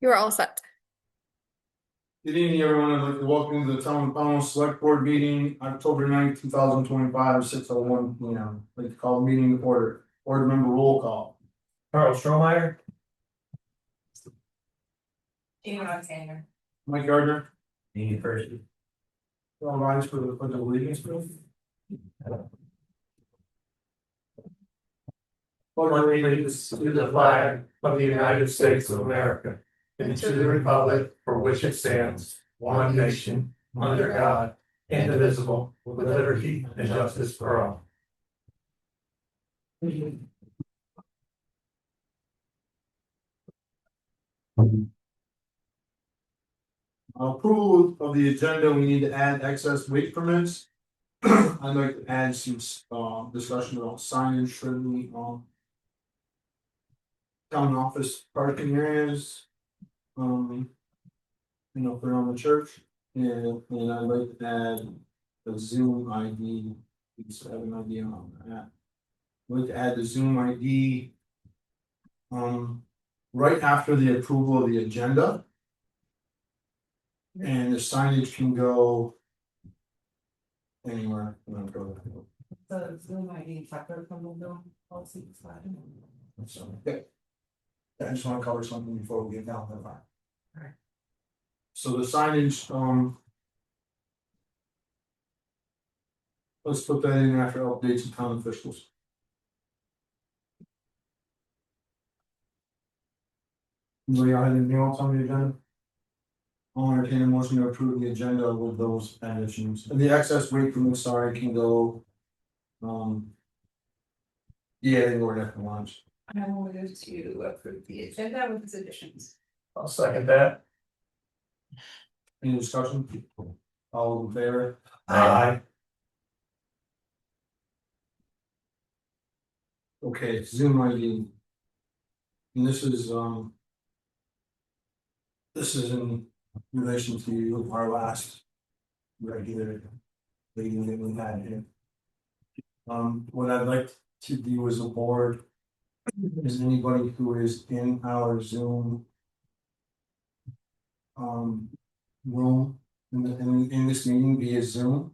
You are all set. Good evening, everyone. I'd like to welcome you to the Town of Pownell Select Board Meeting, October 9th, 2025, 6:01 p.m. I'd like to call the meeting to order. Board member roll call. Carl Strohmeyer. Gina Alexander. Mike Gardner. Me first. All rise for the pledge of allegiance, please. Allegiance to the flag of the United States of America and to the republic for which it stands, one nation, under God, indivisible, with liberty and justice for all. Approval of the agenda, we need to add excess weight permits. I'd like to add some discussion about signage for the town office parking areas. For on the church, and I'd like to add the Zoom ID. Please have an idea on that. I'd like to add the Zoom ID. Right after the approval of the agenda. And the signage can go anywhere. The Zoom ID separate from the bill policy slide. So, okay. I just want to cover something before we get down to that. Alright. So the signage, let's put that in after updates and town officials. Anybody got anything else on the agenda? I'll entertain a motion to approve the agenda with those additions. And the excess weight from the sorry can go. Yeah, they were definitely lunch. I will move to approve the agenda with its additions. I'll second that. Any discussion? All in favor? Aye. Okay, Zoom ID. And this is in relation to our last regular meeting that we had here. What I'd like to do as a board is anybody who is in our Zoom room in this meeting via Zoom.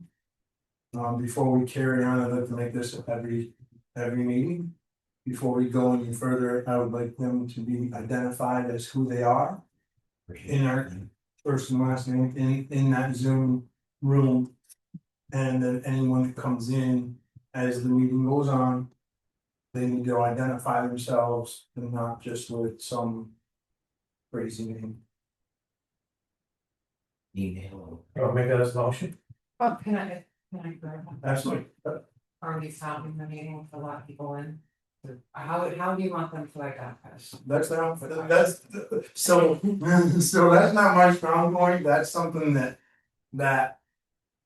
Before we carry on, I'd like to make this every meeting. Before we go any further, I would like them to be identified as who they are. In our first and last name in that Zoom room. And then anyone that comes in as the meeting goes on. They need to identify themselves and not just with some crazy name. You want to make that as a motion? Oh, can I Absolutely. already stopping the meeting with a lot of people in? How do you want them to identify? That's so that's not my strong point. That's something that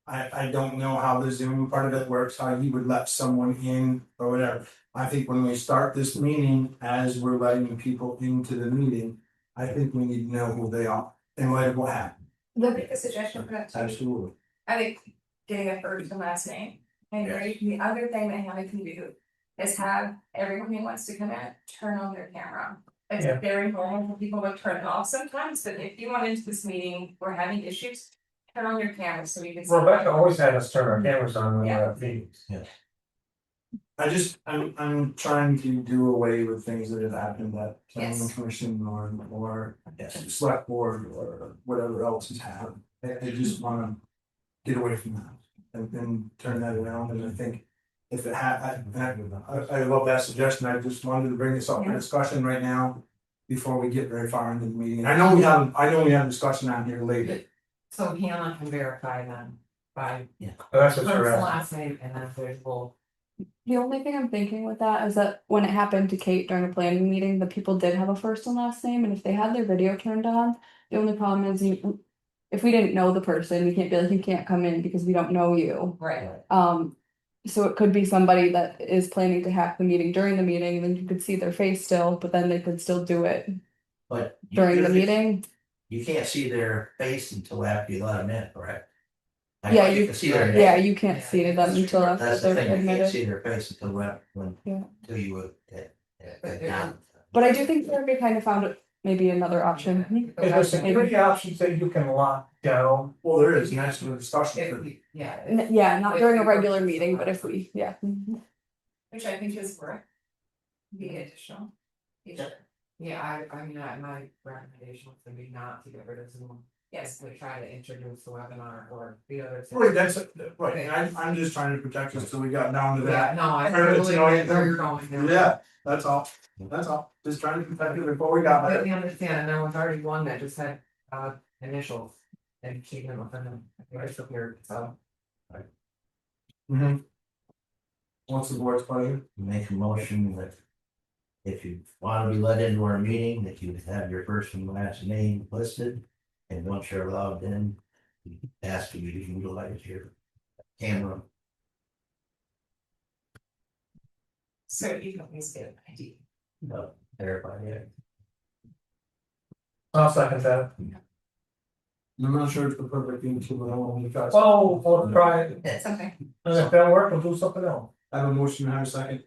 I don't know how the Zoom part of it works, how you would let someone in or whatever. I think when we start this meeting, as we're letting people into the meeting, I think we need to know who they are and what will happen. They'll make a suggestion for that too. Absolutely. I think getting a first and last name. And the other thing that Hannah can do is have everyone who wants to come in turn on their camera. It's very normal for people to turn it off sometimes, but if you want into this meeting, we're having issues. Turn on your camera so we can see. Rebecca always had us turn our cameras on when we're at meetings. I'm trying to do away with things that have happened at planning Yes. commission or select board or whatever else has happened. I just wanna get away from that and turn that around, and I think if it had, I love that suggestion. I just wanted to bring this up for discussion right now before we get very far into the meeting. I know we have discussion on here later. So Hannah can verify them by That's first what and you're asking. last name and then there's both. The only thing I'm thinking with that is that when it happened to Kate during a planning meeting, the people did have a first and last name, and if they had their video turned on, the only problem is if we didn't know the person, we can't be like, you can't come in because we don't know you. Right. So it could be somebody that is planning to hack the meeting during the meeting, and then you could see their face still, but then they could still do it But during the meeting. You can't see their face until after you let them in, correct? Yeah, You can see their name. Yeah, you can't see them That's until true. after That's the they're thing, you can't admitted. see their face until Yeah. until you would. But I do think Erica kind of found it maybe another option. Is there security options that you can lock down? Well, there is, and that's the discussion. Yeah, not during a regular meeting, but if we, yeah. Which I think is worth the additional. feature. Yeah, I mean, my recommendation would be not to get rid of Zoom. Yes, We try to introduce the webinar or the other. Right, that's, right, and I'm just trying to protect us till we got down to Yeah, that. no, I Or, totally you know, get where you're going there. Yeah, that's all, just trying to protect you before we got I there. completely understand, and there was already one that just had initials and she didn't within them, I think it's weird, so. Mm-hmm. What's the board's pleasure? Make a motion that if you want to be let into our meeting, that you have your first and last name listed. And once you're logged in, we ask you to utilize your camera. so you can always get an ID. Verify it. I'll second that. I'm not sure it's the perfect thing to, but I want to try. Oh, we'll try it, That's okay. and if that works, we'll do something else. I have a motion, to have a second.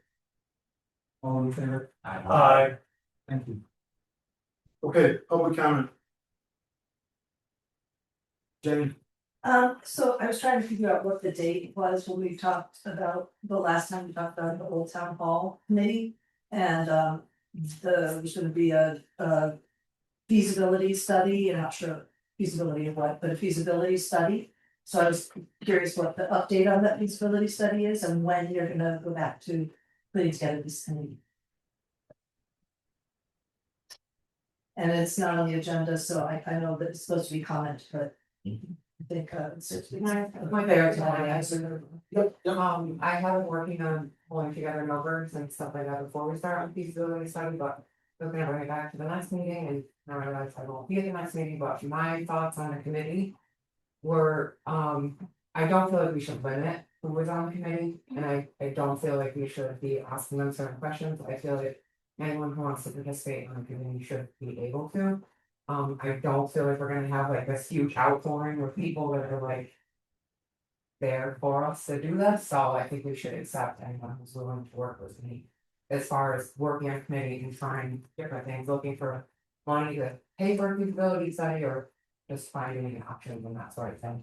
All in favor? Aye. Thank you. Okay, public comment. Jenny, So I was trying to figure out what the date was when we talked about, the last time we talked about the Old Town Hall Committee. And there's gonna be a feasibility study, I'm not sure feasibility of what, but a feasibility study. So I was curious what the update on that feasibility study is and when you're gonna go back to putting together this committee. And it's not on the agenda, so I know that it's supposed to be comment, but I think My favorite one, yep, I have been working on pulling together numbers and stuff like that before we start on feasibility study, but. We're gonna bring it back to the next meeting and now I realize I won't be at the next meeting, but my thoughts on the committee. Were, I don't feel like we should limit who was on the committee, and I don't feel like we should be asking them certain questions, I feel like. Anyone who wants to participate on the committee should be able to. I don't feel like we're gonna have like this huge outpouring of people that are like. There for us to do this, so I think we should accept anyone who's willing to work with me. As far as working on committee and trying different things, looking for money to pay for a feasibility study or. Just finding options and that sort of thing.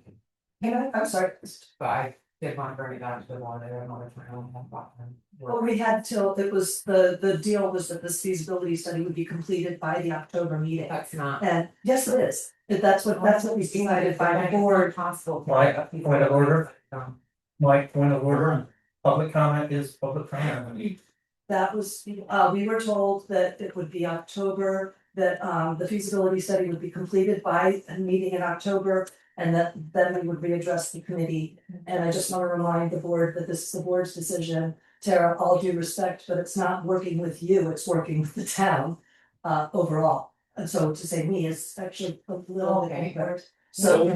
I'm sorry, But I did want to bring it back to the one that I wanted to know about them. well, we had till, it was, the deal was that this feasibility study would be completed by the October meeting. That's not. And yes, it is, that's what we decided by the board. Possible. Mike, point of order. Mike, point of order, public comment is public comment. That was, we were told that it would be October, that the feasibility study would be completed by a meeting in October. And that then we would readdress the committee, and I just want to remind the board that this is the board's decision. Tara, all due respect, but it's not working with you, it's working with the town overall. And so to say me is actually a little bit incorrect. So I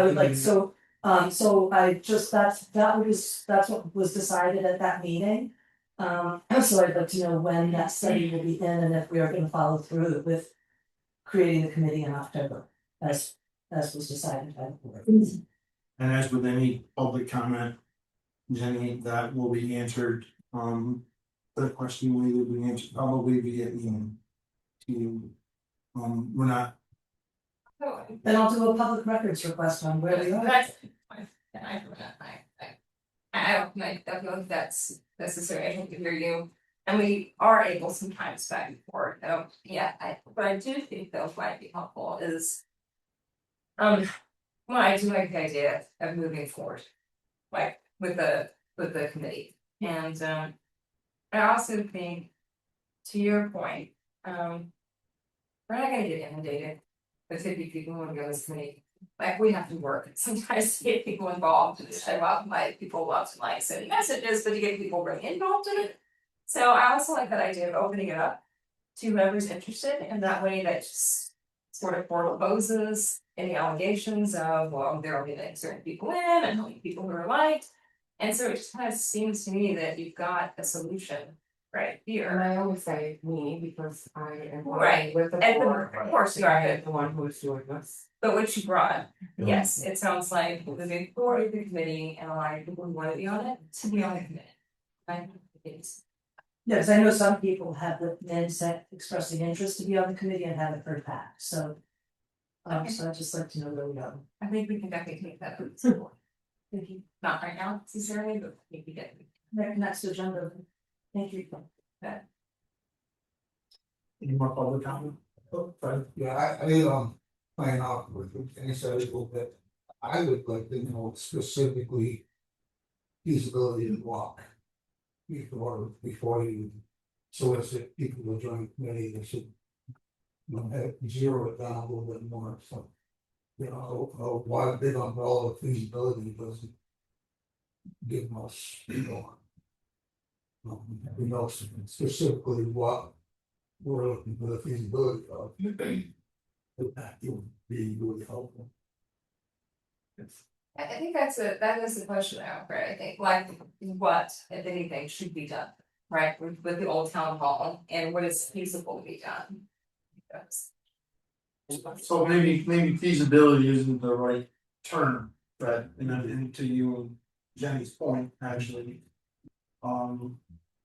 would like, so I just, that's what was decided at that meeting. So I'd like to know when that study will be in and if we are gonna follow through with creating the committee in October, as was decided by the board. and as with any public comment. Jenny, that will be answered, the question will be answered probably via email. To you. We're not, Then I'll do a public records request on where we are. That's fine. And I don't know if that's necessary, I think to hear you, and we are able sometimes back and forth, though, yeah, but I do think though might be helpful is. Well, I do like the idea of moving forward, like with the committee, and I also think, to your point, we're not gonna get inundated with 50 people who go to this committee. Like, we have to work sometimes to get people involved and show up, like people love to like send messages, but to get people really involved in it. So I also like that idea of opening it up to whoever's interested, and that way that just sort of forecloses any allegations of, well, they're only letting certain people in and only people who are liked. And so it just kind of seems to me that you've got a solution right And here. I always say me because I am Right, with the and board. of course you are, I am the one who is doing this. but what you brought, yes, it sounds like the big board of the committee and a lot of people who want to be on it, to be on the committee. Right? It's Yes, I know some people have been sent expressing interest to be on the committee and haven't heard back, so. So I'd just like to know where we go. I think we can definitely take that to the school. Thank you. Not right now necessarily, but I think we get. Next agenda. Thank you. Any more public comment? Yeah, plan out with any side a little bit. I would like to know specifically feasibility of walk. Before you solicit people to join the committee, they should. You know, zero it down a little bit more, so. You know, why big umbrella of feasibility doesn't. Give us, you know. We know specifically what we're looking for the feasibility of. That would be really helpful. I think that is the question now, right? I think like what, if anything, should be done, right, with the old town hall and what is feasible to be done. That's- So maybe feasibility isn't the right term, but and to you and Jenny's point, actually.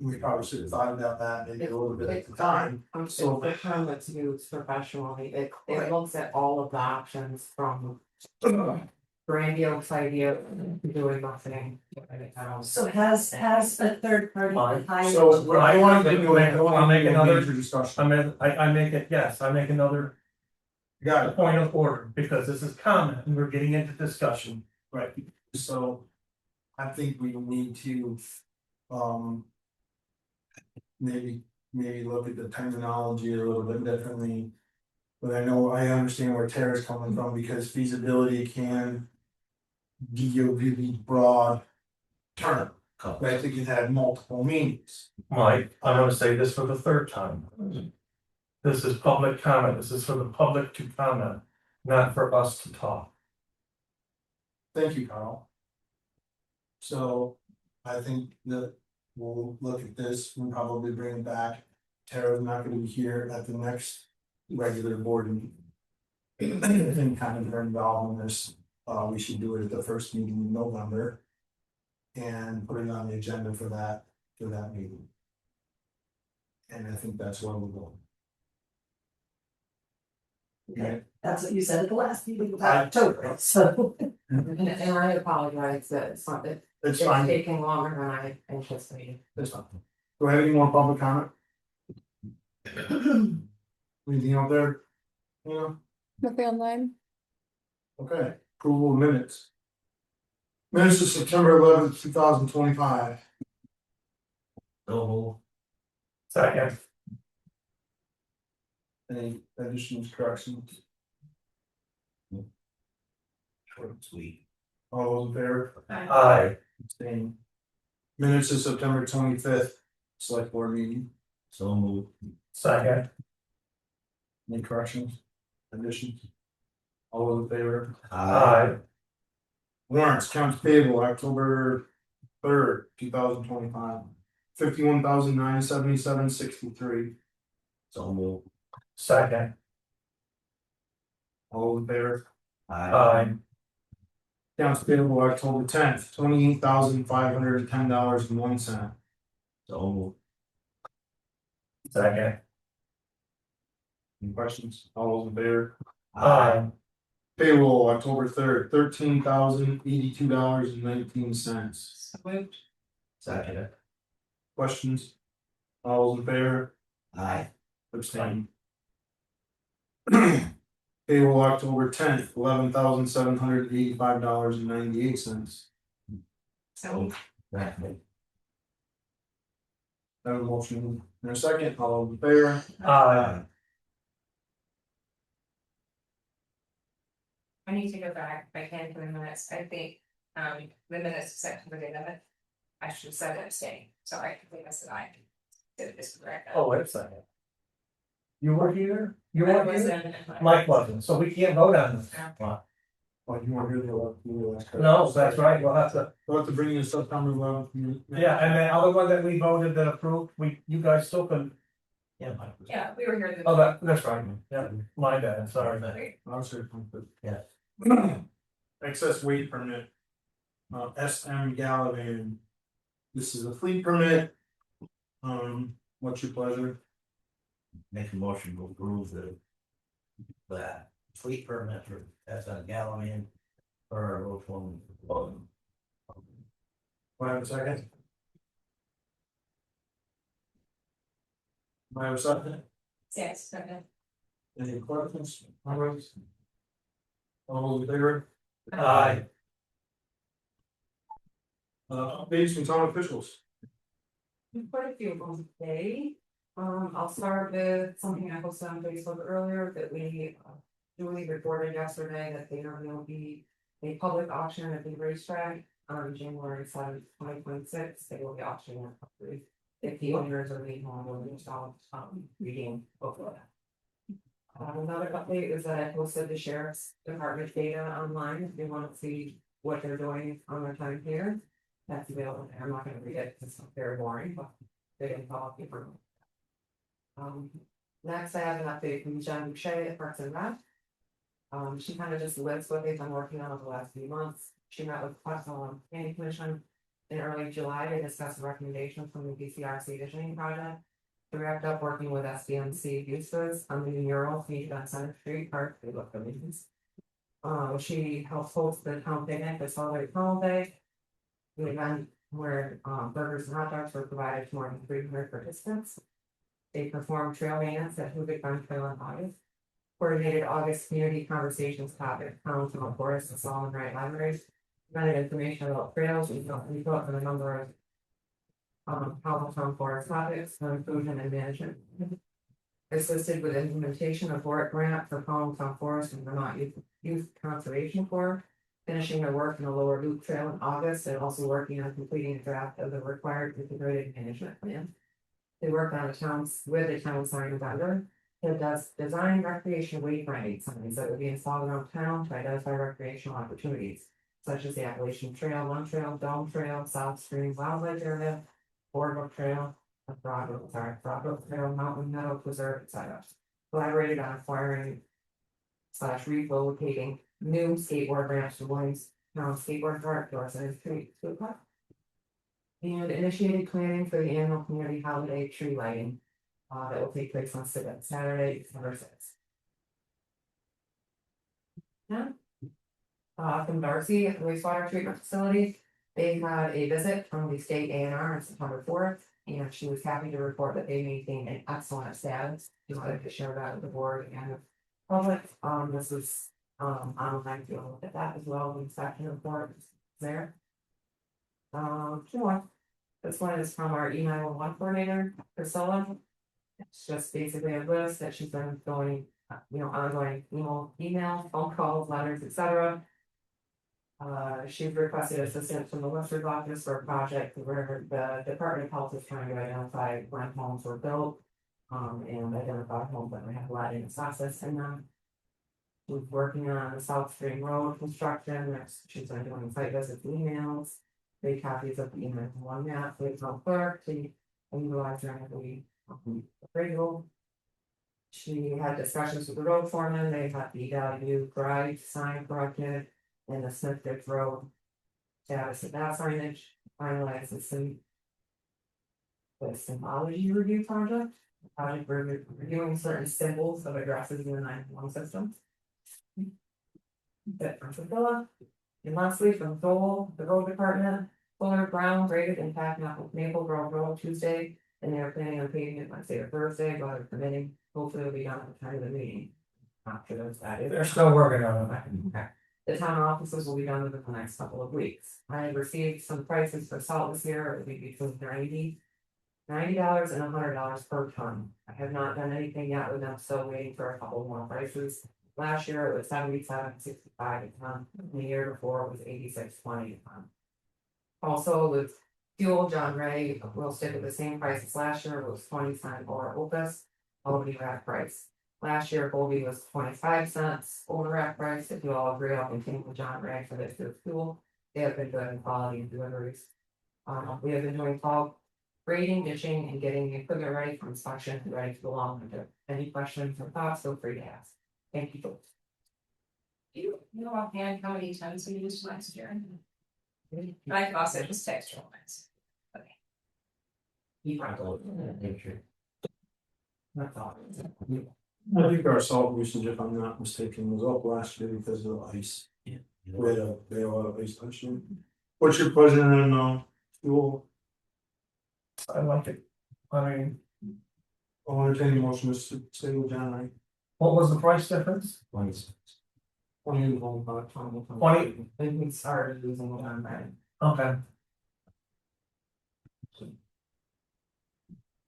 We probably should have thought about that maybe a little bit at the time, So the term that's used professionally, it looks at all of the options from. Grandiose idea to doing nothing. So has a third party been hired? so I want to do it, I I'll want make to do a another- major discussion. I make it, yes, I make another Got it, point of order, because this is comment, and we're getting into discussion. right, so. I think we need to. Maybe look at the terminology a little bit differently. But I understand where Tara's coming from, because feasibility can. Be a really broad term, right, it can have multiple meanings. Mike, I'm gonna say this for the third time. This is public comment, this is for the public to comment, not for us to talk. Thank you, Carl. So, I think that we'll look at this, we'll probably bring it back. Tara's not gonna be here at the next regular board meeting. And kind of involved in this, we should do it at the first meeting in November. And put it on the agenda for that meeting. And I think that's where we're going. Okay. That's what you said at the last meeting of I- October, so. And I apologize that it's not, It's it's fine, taking longer than I anticipated. it's fine. Do I have any more public comment? Anything out there? Yeah, Nothing online? okay, approval of minutes. Minutes of September 11th, 2025. So, Second, Any additions, corrections? short and sweet. All those in favor? aye, Abstain. Minutes of September 25th, select board meeting. So moved. second, Any corrections? Additions? All those in favor? aye, Warrants, accounts payable, October 3rd, 2025. 51,977.63. So moved. second, All those in favor? aye, Accounts payable, October 10th, $28,510.01. So moved. second, Any questions? All those in favor? aye, Payroll, October 3rd, $13,082.19. Second. Questions? All those in favor? Aye. Abstain. Payroll, October 10th, $11,785.98. So Second. Have a motion in a second, all those in favor? aye, I need to go back, if I can, for the minutes, I think, the minutes of September the 11th. I should have said abstain, sorry, I think I said I. Did this correct. oh, wait a second. You were here? You I were wasn't- here? Mike wasn't, so we can't vote on this. Oh, you want to do the. No, that's right, we'll have to, We'll have to bring in September 11th. yeah, and the other one that we voted that approved, you guys still couldn't. Yeah, Mike was. Yeah, we were here. Oh, that's right, yeah, my bad, sorry. Yeah. Excess weight permit. SM Gallivan. This is a fleet permit. What's your pleasure? Make a motion to approve the fleet permit for SN Galloway for our local. Do I have a second? Do I have a second? Yes, okay. Any questions? Comments? All in favor? Aye. Updates from town officials. Quite a few of them today. I'll start with something I posted on Facebook earlier that we duly reported yesterday that there will be a public auction at the racetrack on January 7th, 2026. They will be auctioning it roughly if the owners are being home or installed reading before that. Another update is that I posted the sheriff's department data online if you want to see what they're doing on their time here. That's available. I'm not gonna read it, because it's very boring, but they can follow people. Next I have an update from Jen Boucher at Parks and Rec. She kind of just lists what they've been working on over the last few months. She met with Planning Commission in early July to discuss the recommendations from the BCRC visioning project. She wrapped up working with SBMC Uses on the new mural featured on Center Street Park. They look amazing. She helps host the town picnic this holiday holiday. The event where burgers and hot dogs were provided to more than 300 participants. They performed trail maintenance at Hoosick Gun Trail in August. Coordinated August community conversations topic, found from Forest and Solomon Wright Libraries. Presented information about trails, we got from a number of Town Forest topics on inclusion and management. Assisted with implementation of Board grant for Town Forest and Vermont Youth Conservation Corps. Finishing their work in the lower loop trail in August and also working on completing a draft of the required integrated management plan. They worked on with the town sign vendor. It does design recreation wayfinding signs that would be installed around town to identify recreational opportunities. Such as the Appalachian Trail, One Trail, Dome Trail, South Stream Wildlife Area, Boardwalk Trail, Broadwalk Trail, Mountain Meadow Preserve, etc. Collaborated on acquiring / relocating new skateboard ramps to Williams Town Skateboard Park, Dorset Street, Park. And initiated planning for the annual community holiday tree lighting. That will take place on Saturday, December 6th. Yeah. From Darcy at the wastewater treatment facility, they had a visit from the state A&R on September 4th. And she was happy to report that they maintained an excellent status. She wanted to share that with the board and the public. This is online, if you look at that as well, the inspection report is there. Two more. This one is from our E911 coordinator, Priscilla. It's just basically a list that she's been going, ongoing email, phone calls, letters, etc. She's requested assistance from the Lister's office for a project where the Department of Health is trying to identify when homes were built. And identify homes that may have lighting process in them. She's working on the South Stream Road construction. She's been doing site visits, emails. Made copies of the email one map, so it's not clerk to utilize during the appraisal. She had discussions with the road foreman. They had the value drive sign corrected and the Smith Ridge Road status of that signage. Finalized the symbology review project. Project reviewing certain symbols of addresses in the 911 system. That from Priscilla. And lastly, from Dole, the road department, Fuller ground graded and packed Maple Grove Road Tuesday, and they are planning on paving it Wednesday or Thursday, weather permitting. Hopefully it'll be done at the time of the meeting. Not sure that's that is. They're still working on it. Okay. The town offices will be done within the next couple of weeks. I have received some prices for salt this year, it will be between $90 and $100 per ton. I have not done anything yet with them, still waiting for a couple more prices. Last year it was $77.65 a ton, the year before it was $86.20 a ton. Also with fuel, John Ray will stick with the same price as last year, it was 20 cents or Opus, Colby rack price. Last year Colby was 25 cents, older rack price, if you all agree, I'll continue with John Ray for this year's fuel. They have been good in quality and deliveries. We have been doing fog grading, ditching, and getting the equipment ready for inspection, and ready to go on with it. Any questions or thoughts, feel free to ask. Thank you, folks. Do you know offhand how many tons we used last year? I can also just text you once. Keep my goal. Picture. That's all. I think our salt usage, if I'm not mistaken, was up last year because of the ice. Yeah. We had a lot of ice last year. What's your pleasure in, fuel? I like it. I mean, I'll entertain the motion to stay with John, right? what was the price difference? 26. 20 home, 20. 20. I think we started losing it on that. Okay,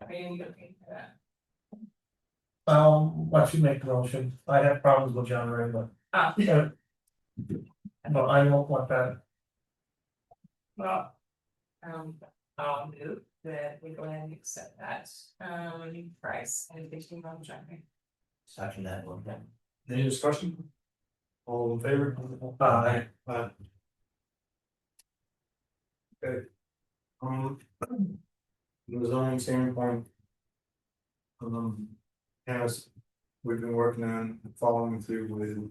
I mean, you don't pay for that. let you make the motion. I have problems with generator, but. Oh. But I won't want that. Well. I'll move that we go ahead and accept that, price and fifteen on jumping. Second that one. Any discussion? All in favor? Aye. Okay. From the zoning standpoint. As we've been working on following through with.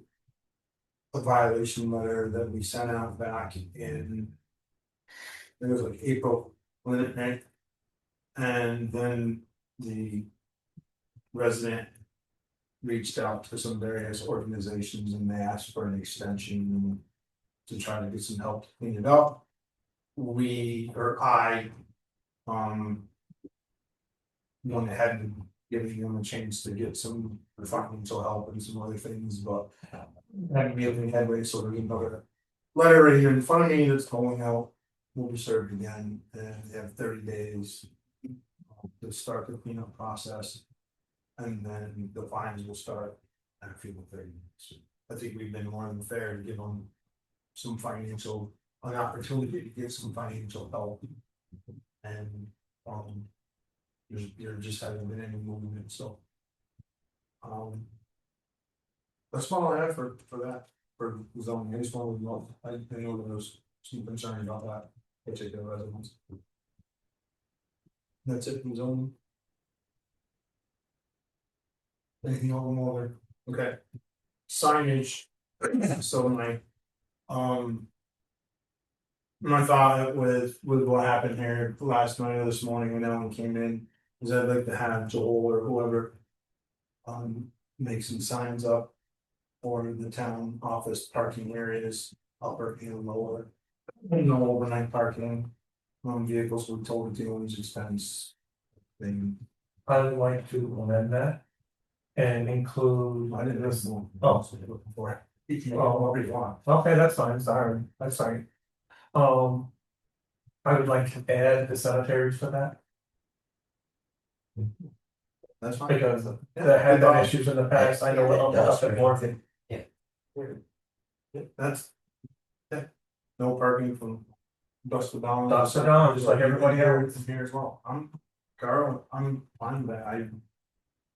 A violation letter that we sent out back in. It was like April, wasn't it, Nick? And then the. Resident. Reached out to some various organizations and they asked for an extension. To try to get some help to clean it up. We, or I. Went ahead and giving them a chance to get some financial help and some other things, but. Haven't been able to headway, so there's another. Letter right here in front of me that's going out, will be served again, and they have 30 days. To start the cleanup process. And then the fines will start after the 30 days. I think we've been more than fair to give them. Some financial, an opportunity to get some financial help. And, there just hasn't been any movement, so. That's all I have for that, for zoning, I just wanted to know, I know there was some concern about that, particular residents. That's it from zoning. Anything over, okay. Signage, so my thought with what happened here last night or this morning when Ellen came in, is I'd like to have Joel or whoever. Make some signs up. For the town office parking areas, upper and lower. No overnight parking. Vehicles were told to do these expense. Thing. I would like to amend that. And include. I didn't know. Oh. Looking for it. Oh, Whatever you want. Okay, that's fine, sorry, that's fine. I would like to add the cemeteries for that, That's fine. because they had that issues in the past, I know it up at Morgan. Yeah, that's. Yeah, no parking from. Dusk to dawn. Dusk to dawn, just like everybody else. From here as well, Carl, I'm fine with that, I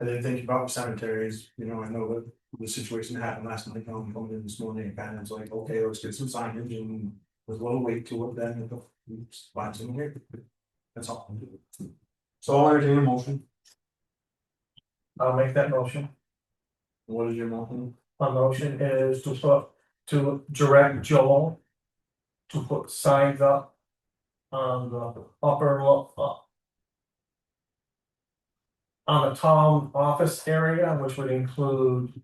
didn't think about cemeteries, I know that the situation that happened last night, coming in this morning, and kind of was like, okay, let's get some signage and. There's a little weight to it, then find some here. That's all. So I'll entertain a motion. I'll make that motion. What is your motion? A motion is to direct Joel. To put signs up. On the upper on the town office area, which would include.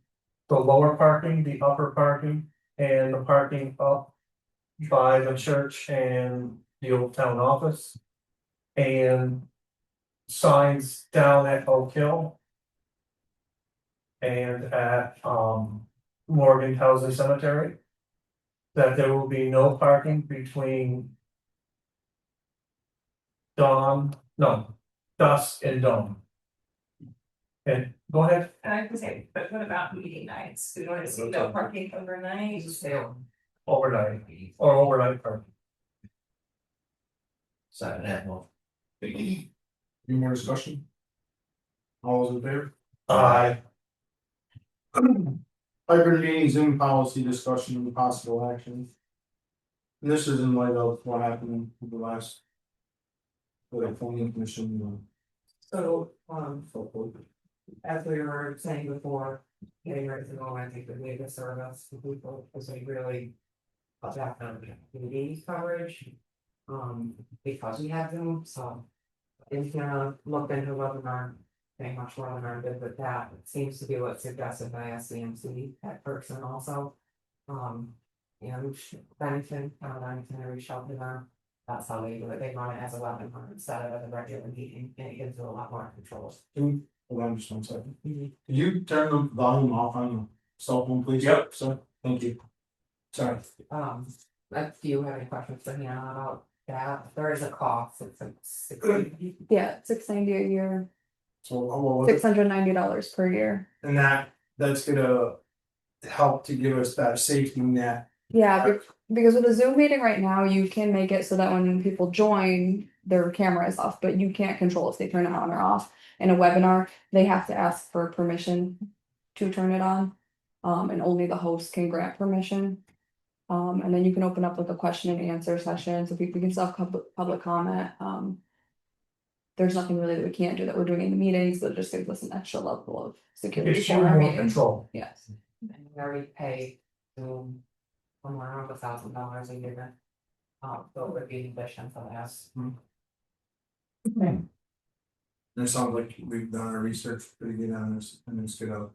The lower parking, the upper parking, and the parking up. By the church and the old town office. And. Signs down at Oak Hill. And at Morgan Housing Cemetery. That there will be no parking between. Dusk and dawn. And go ahead. And I can say, but what about meeting nights? We want to see no parking overnight. Overnight or overnight parking. Second that one. Any more discussion? All those in favor? Aye. Hybrid meeting Zoom policy discussion and possible action. And this is in light of what happened with the last. With the planning commission. So, as we were saying before, getting ready to go, I think that we have a service for people, because they really. Cut back on TV coverage. Because we have them, so. if you look into webinar, pretty much webinar did with that, it seems to be what's suggested by SCMC at person also. Bennington, Bennington, reached out to them, that's how they do it, they run it as a webinar instead of as a regular meeting, and it gives you a lot more controls. Hold on just one second. Can you turn the volume off on your cell phone, please? Yep. Sir, thank you. Sorry. Do you have any questions for Hannah about that? There is a cost, it's like Yeah, $690 a year, So, what was it? $690 per year. And that's gonna help to give us that safety net. Yeah, because with a Zoom meeting right now, you can make it so that when people join, their camera is off, but you can't control if they turn it on or off. In a webinar, they have to ask for permission to turn it on. And only the host can grant permission. And then you can open up like a question and answer session, so people can still have public comment. There's nothing really that we can't do that we're doing in the meetings, that just gives us an extra level of security It's for our more meetings. control. Yes. And we already pay somewhere around $1,000 a year. So it would be in addition to that. It sounds like we've done our research pretty good on this, and it's gonna.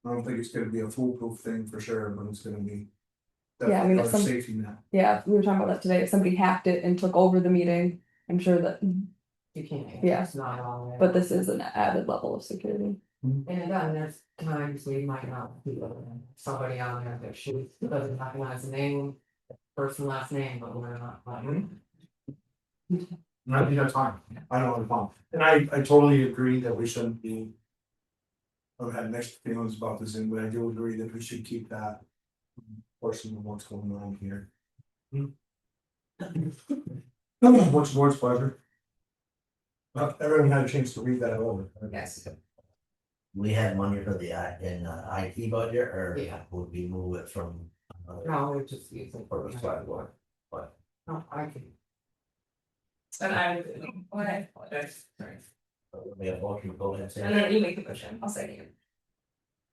I don't think it's gonna be a foolproof thing for sure, but it's gonna be. Yeah, I mean, definitely if our some- safety net. Yeah, we were talking about that today. If somebody hacked it and took over the meeting, I'm sure that, You can't, Yeah. it's not all there. but this is an added level of security. And again, there's times we might not be somebody on there that she doesn't recognize the name, first and last name, but we're not like. I think that's fine. I don't have a problem. And I totally agree that we shouldn't be. I've had mixed feelings about this, and but I do agree that we should keep that. Portion of what's going on here. What's the board's pleasure? Everyone had a chance to read that over. Yes. We have money for the IT budget, or Yeah. would we move it from? No, we just use it For the sidewalk, No, I can. And I, when I apologize, sorry, we have motion to go ahead and and say, then you make the motion, I'll say you.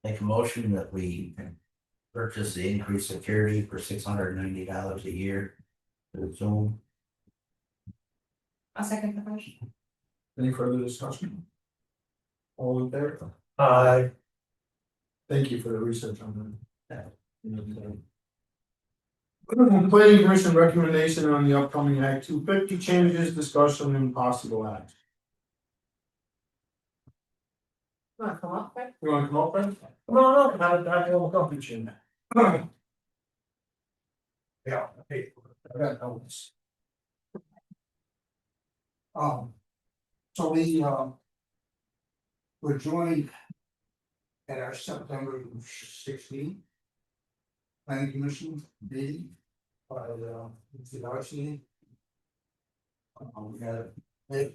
make a motion that we purchase the increased security for $690 a year. For Zoom. I'll second the motion. Any further discussion? All in favor? Thank you for the research on that. Planning Commission recommendation on the upcoming Act 250 changes, discussion and possible action. Wanna come up there? You wanna come up, Brent? No, I will come with you now. Yeah, okay, I got notes. So we're joined at our September 16th Planning Commission meeting by the RC. We had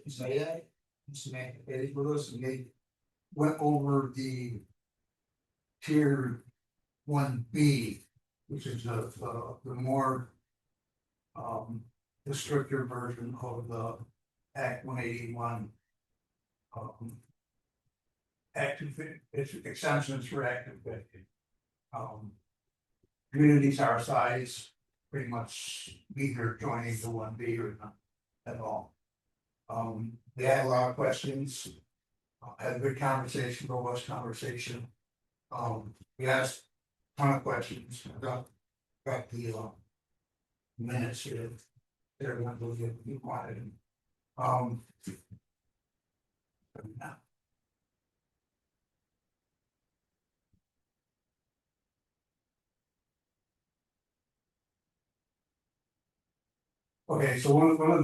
Zayat, Samantha with us, and they went over the tier 1B, which is the more the stricter version of the Act 181. Active, it's exemptions for active fifty. Communities our size pretty much either joining the 1B or not at all. They had a lot of questions. Had a good conversation, robust conversation. We asked a ton of questions. Got the minutes here. Everyone will get you wanted. Okay, so one of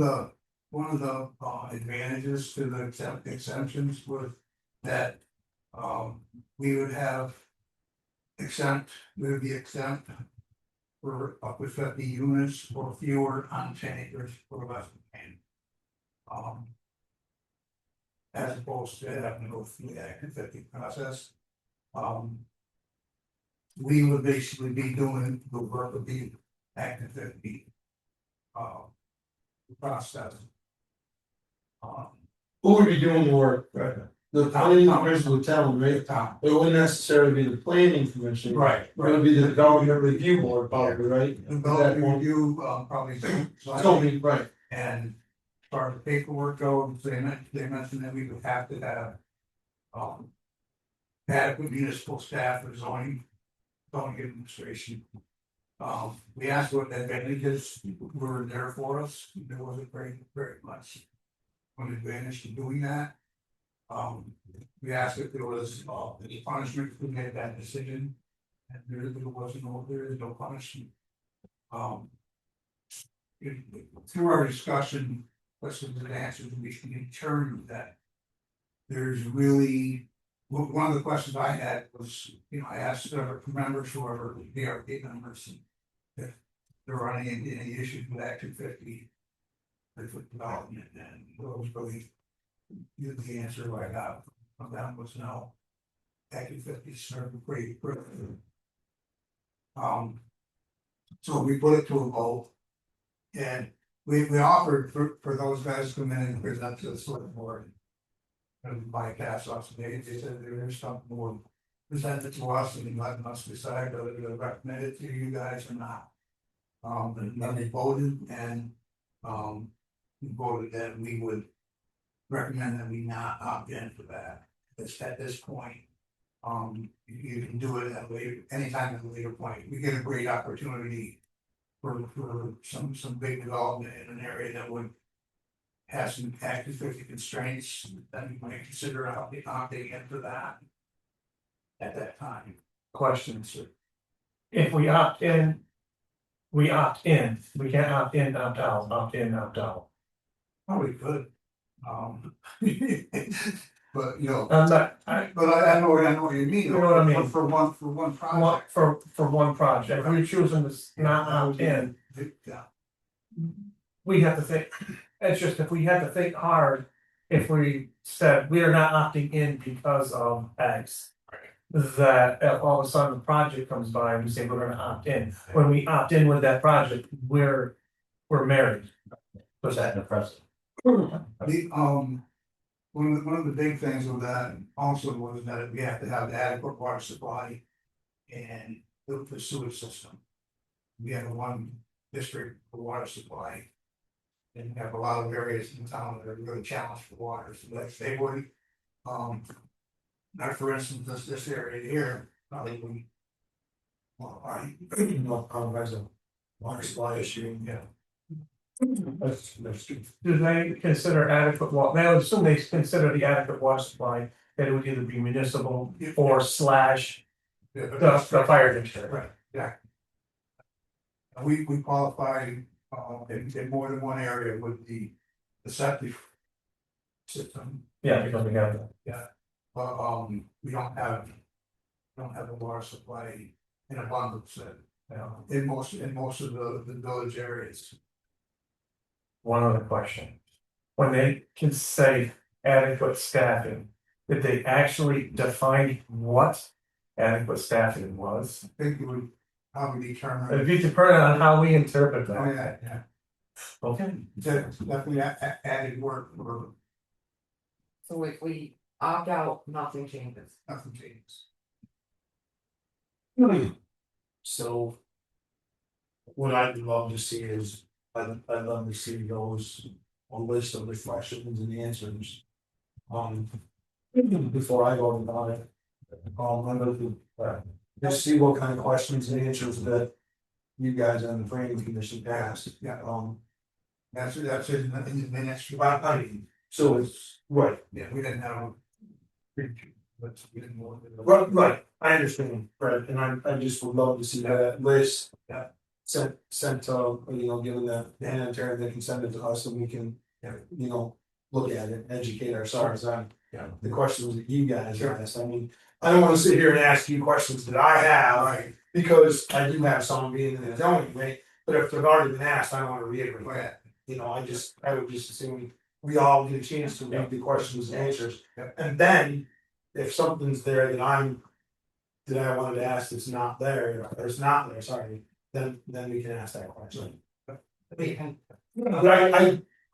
the advantages to the exemptions was that we would be exempt for up to 50 units or fewer on 10 acres or less than 10. As opposed to having to go through the Act 50 process. We would basically be doing the work of the Act 50 process. Who would be doing the work? The planning commission would tell them, right? Tom. It wouldn't necessarily be the planning commission. Right. It would be the government review board, probably, right? The development review, probably. Zoning, right. And far as the paperwork goes, they mentioned that we would have to have. Adequate municipal staff for zoning administration. We asked what the advantages were there for us, there wasn't very much. An advantage to doing that. We asked if there was any punishment if we made that decision. And there is no punishment. Through our discussion, questions and answers, we can determine that. There's really, one of the questions I had was, I asked members who are DRP members. If they're running into any issues with Act 250. With development, and those really, the answer I got from them was no. Act 250 is sort of pretty. So we put it to a vote. And we offered for those guys to come in and present to the select board. And bypass us, they said there's something more presented to us and letting us decide whether to recommend it to you guys or not. And then they voted and, we voted that we would recommend that we not opt in for that. It's at this point, you can do it at later, anytime at a later point. We get a great opportunity for some big development in an area that would have some Act 250 constraints, then you might consider opting in for that at that time. Questions. If we opt in, we opt in, we can't opt in, opt out, opt in, opt out. Probably could. But I'm not, but I know what you mean. You know what I mean. For one project. for one project, if we're choosing to not opt in, Yeah. we have to think, it's just if we had to think hard. If we said we are not opting in because of X. That if all of a sudden the project comes by and we say we're gonna opt in, when we opt in with that project, we're married. Put that in the precedent. One of the big things of that also was that we have to have adequate water supply. And the sewage system. We have one district for water supply. And we have a lot of areas in town that are really challenged for water, so like they would, like for instance, this area here, probably. Well, As a water supply issue, yeah. That's good. Do they consider adequate water? They would assume they consider the adequate water supply, that it would either be municipal or slash the fire district. Right, yeah. We qualify, in more than one area with the septic. System, Yeah, because we have that. but, we don't have. A water supply in abundance, in most of the village areas. One other question. When they can say adequate staffing, did they actually define what adequate staffing was? I think it would probably determine. It'd be dependent on how we interpret Oh, that. yeah, Okay. definitely added work for So if we opt out, nothing changes. nothing changes. So. What I'd love to see is, I'd love to see those, a list of the questions and answers. Before I vote on it. I'd like to, just see what kind of questions and answers that. You guys on the planning commission asked, Yeah. That's That's in the minutes. so it's, right, Yeah, we didn't have. But we didn't want to. right, I understand, right, and I just would love to see that list. Yeah. Sent, given the hand, they can send it to us and we can, look at it, educate ourselves on. Yeah. The questions that you guys asked, I mean, I don't wanna sit here and ask you questions that I have. Right. Because I do have some being in the zoning, right, but if they've already been asked, I don't wanna reiterate Right. that. I would just assume we all get a chance to read the questions and answers. Yeah. And then, if something's there that I wanted to ask that's not there, or it's not there, sorry, then we can ask that question. But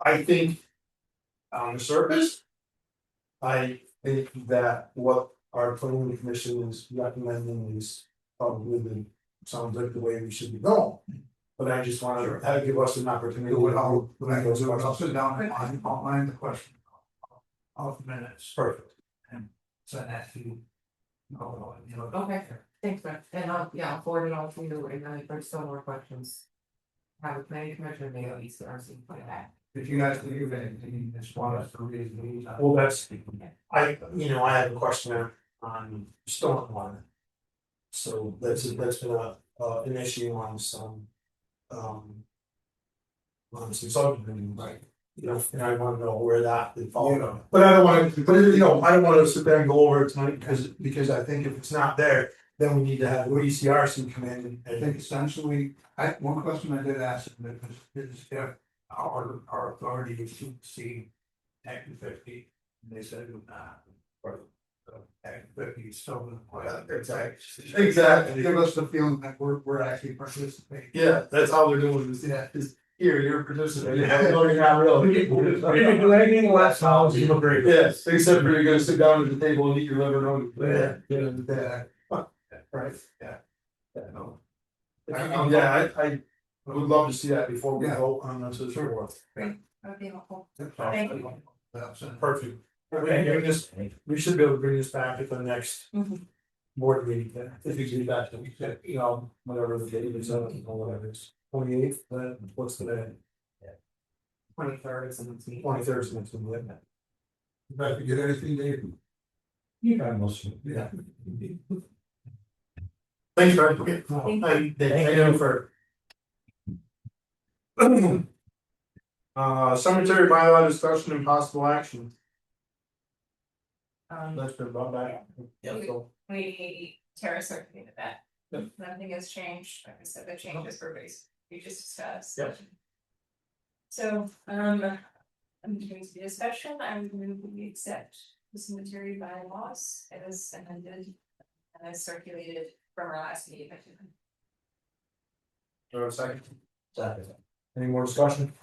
I think on the surface. I think that what our planning commission is recommending is probably sounds like the way we should be going. But I just wanted to give us an opportunity. I'll sit down and outline the question. Of minutes. Perfect. Send that to you. Okay, thanks, man, and I'll forward it all to you, and then if there's still more questions. Have a planning commission, maybe at least RC put it back. If you guys leave it, you just want us to read these. Well, I have a question on stormwater. So that's been an issue on some. On some subdivisions, right? And I wanna know where that would fall. But I don't wanna, I don't wanna sit there and go over it tonight, because I think if it's not there, then we need to have ECRC come in I think essentially, one question I did ask them is if our authority is to see Act 50, and they said, or Act 50 is still in play. Exactly. Give us the feeling that we're actually participating. Yeah, that's how they're doing this, is here, you're participating. Yeah. No, you're not really. You can do anything less, I'll you agree. Yes, except for you're gonna sit down at the table and eat your liver and Yeah. Right. Yeah. No. I- Yeah, I would love to see that before we Yeah. vote on this as well. That would be helpful. Thank you. Perfect. We should be able to bring this back at the next Mhm. board meeting, if you do that, whatever the date is, or whatever it is. 28th, then what's the day? 23rd is the next meeting. 23rd is next one, yeah. If I forget anything, Dave. You got most of it. Yeah. Thanks, Fred. Thank you for. Cemetery bylaw discussion and possible action. That's been brought back. Yep. So, We Tara circulated that. Yep. Nothing has changed, like I said, the changes were based, we just discussed. Yep. So, I'm doing the discussion, I'm going to accept the cemetery bylaws as amended. And as circulated from our last meeting. second. Second. Any more discussion?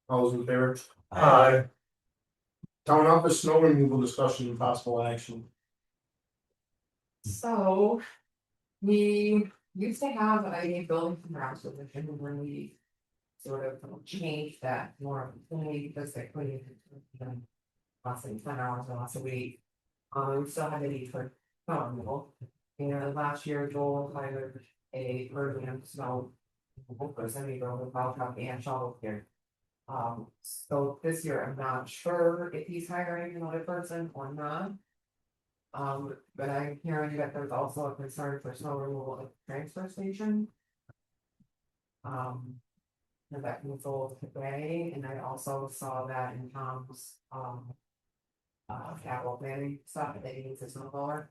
All those in favor? Aye. Town office snow removal discussion and possible action. So, we used to have a building from grounds position when we sort of changed that more only because they couldn't. Less than 10 hours or less a week. We still had a need for snow removal. Last year Joel hired a urban snow. Person, we drove the plow truck and shovel here. So this year, I'm not sure if he's hiring another person or not. But I'm hearing that there's also a concern for snow removal at the transfer station. And that can sold today, and I also saw that in Tom's, capital planning stuff, that he needs a snow blower.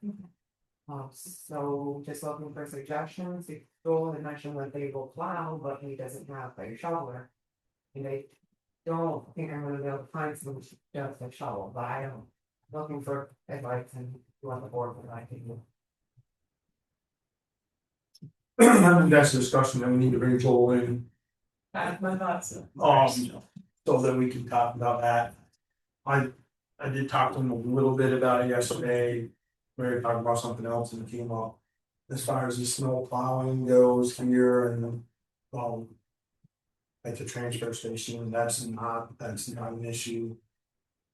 So just looking for suggestions, Joel had mentioned that they will plow, but he doesn't have a shoveler. And I don't think I'm gonna be able to find someone just a shovel, but I am looking for advice and you on the board what I can do. I think that's a discussion that we need to bring Joel in, My thoughts. so that we can talk about that. I did talk to him a little bit about it yesterday. We were talking about something else and it came up. As far as the snow plowing goes here and, at the transfer station, that's not an issue.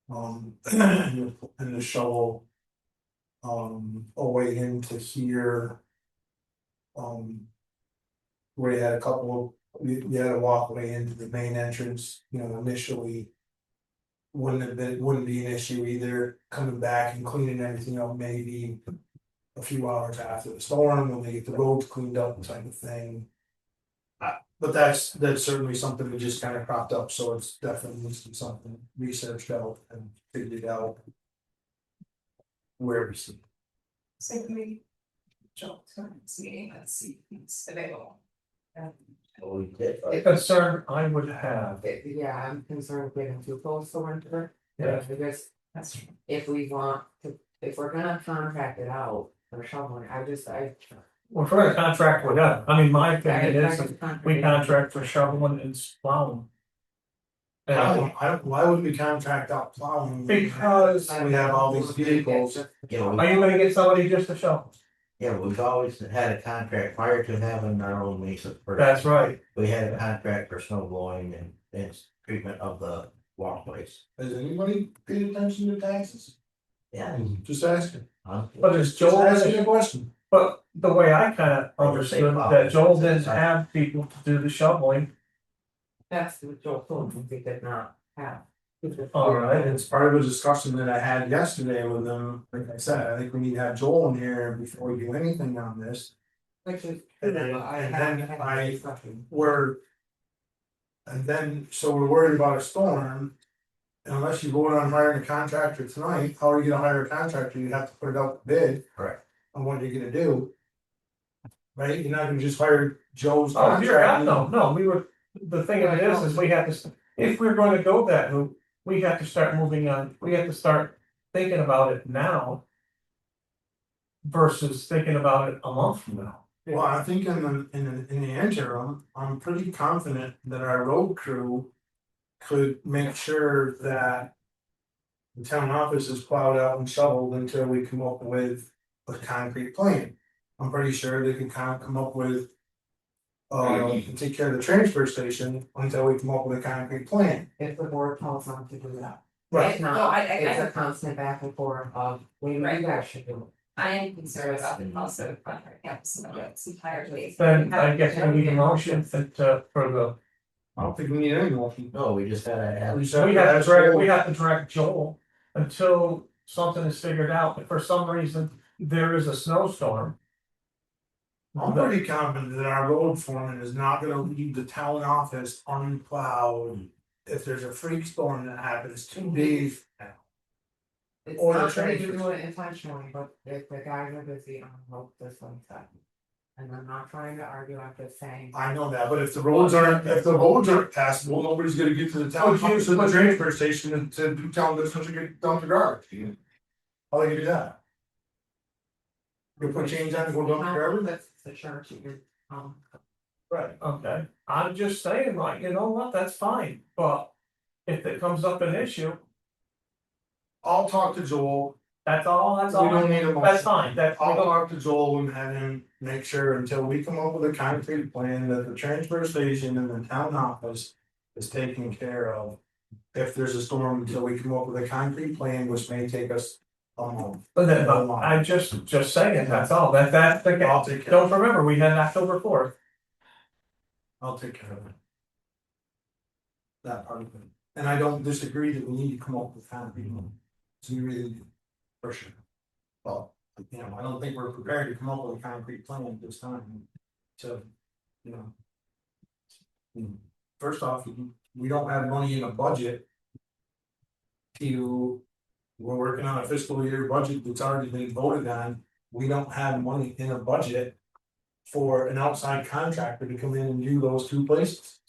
And the shovel. Away into here. We had a couple, we had a walkway into the main entrance, initially. Wouldn't be an issue either, coming back and cleaning everything up maybe. A few hours after the storm, when they get the roads cleaned up type of thing. But that's certainly something that just kind of cropped up, so it's definitely needs to be something researched out and figured out. Where we see. So can we jump to this meeting, let's see if it's available. We did. A concern I would have, Yeah, I'm concerned with getting too close to winter. Yeah. Because That's true. if we want to, if we're gonna contract it out for shoveling, I. we're for a contract with them, I mean, my opinion is, we We contract for shoveling and plowing. And Why would we contract out plowing? because, We have all these vehicles. You know, are you gonna get somebody just to shovel? Yeah, but we've always had a contract prior to having our own Mesa. That's right. We had a contract for snow blowing and treatment of the walkways. Has anybody paid attention to taxes? Yeah. Just asking. But is Just Joel, asking a question. but the way I kinda understood that Joel didn't have people to do the shoveling. That's what Joel told me, we did not have. All right, And it's part of a discussion that I had yesterday with them, like I said, I think we need to have Joel in here before we do anything on this. Which is. And then, so we're worried about a storm. And unless you vote on hiring a contractor tonight, how are you gonna hire a contractor? You have to put it out to bid. Correct. On what you're gonna do. Right, you're not gonna just hire Joe's oh, dear God, contractor. no, we were, the thing of it is we have to, if we're gonna go that route, we have to start moving on, we have to start thinking about it now. Versus thinking about it a month from now. Well, I think in the interim, I'm pretty confident that our road crew. Could make sure that. The town office is plowed out and shoveled until we come up with a concrete plan. I'm pretty sure they can kind of come up with. And take care of the transfer station until we come up with a concrete plan. If the board tells them to do that. Right. If No, not, I- it's a constant back and forth of, we Right. guys should do. I am concerned about the cost of contract campus entirely. Then I guess we need a motion that for the, I don't think we need any motion. No, we just gotta have. We just we have have to to drag, ask we have to drag Joel. Until something is figured out, if for some reason there is a snowstorm. I'm pretty confident that our road foreman is not gonna leave the town office unplowed. If there's a freak storm that happens 2 days from now. It's Or the not that you transfer do it intentionally, but if the guys are busy, I hope this one's done. And I'm not trying to argue, I'm just saying. I know that, but if the roads aren't passable, nobody's gonna get to the town office or the transfer station and to tell them to get dump the garbage. How they gonna do that? You put change on and go dump the garbage? That's the church, you can, Right. Okay, I'm just saying, like, you know what, that's fine, but if it comes up an issue, I'll talk to Joel. that's all, We don't need a motion. that's fine, that's. I'll talk to Joel and have him make sure until we come up with a concrete plan that the transfer station and the town office is taken care of. If there's a storm, until we come up with a concrete plan, which may take us a month. But then, I'm just saying, that's all, that's the, I'll take care, don't remember, we had October 4th. I'll take care of it. That part of it, and I don't disagree that we need to come up with concrete, so we really do, for sure. Well, you know, I don't think we're prepared to come up with a concrete plan at this time, so, you know. First off, we don't have money in a budget. We're working on a fiscal year budget that's already been voted on, we don't have money in a budget. For an outside contractor to come in and do those 2 places.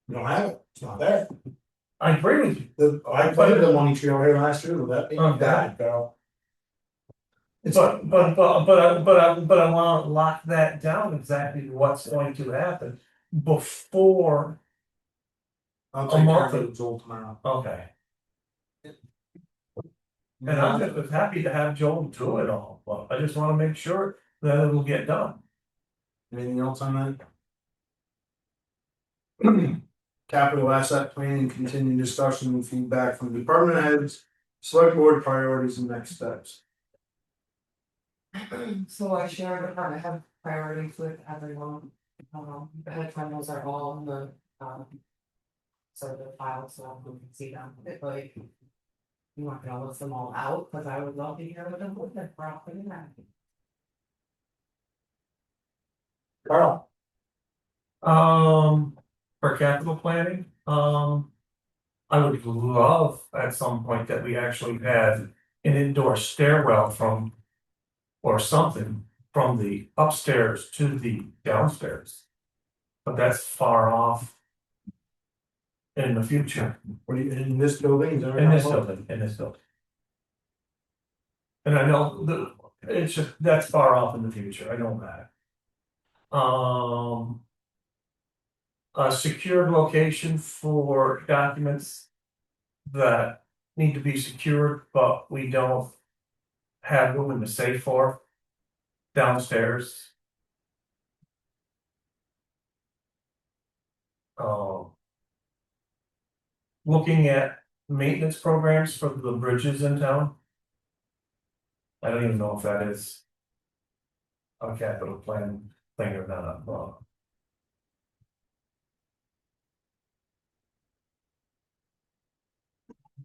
We don't have it, it's not there. I agree with you, I planted the money tree over here last year, with that being Okay. bad, Carl. It's, but I wanna lock that down exactly what's going to happen before, I'll a take care month. of it, Joel, tomorrow. okay. And I'm just as happy to have Joel do it all, but I just wanna make sure that it will get done. Anything else on that? Capital asset planning, continuing discussion and feedback from department heads, select board priorities and next steps. so I share the part, I have priorities with everyone. The head finals are all in the, sort of the file, so we can see them, but like. You want to list them all out, cause I would love to hear what them would have brought for that. Carl. For capital planning, I would love at some point that we actually had an indoor stairwell from. Or something from the upstairs to the downstairs. But that's far off. In the future, What do you, in this building? Is that in this right? building, in this building. And I know it's just, that's far off in the future, I know that. A secured location for documents. That need to be secured, but we don't. Have room in the safe for. downstairs. Looking at maintenance programs for the bridges in town. I don't even know if that is a capital plan thing or not,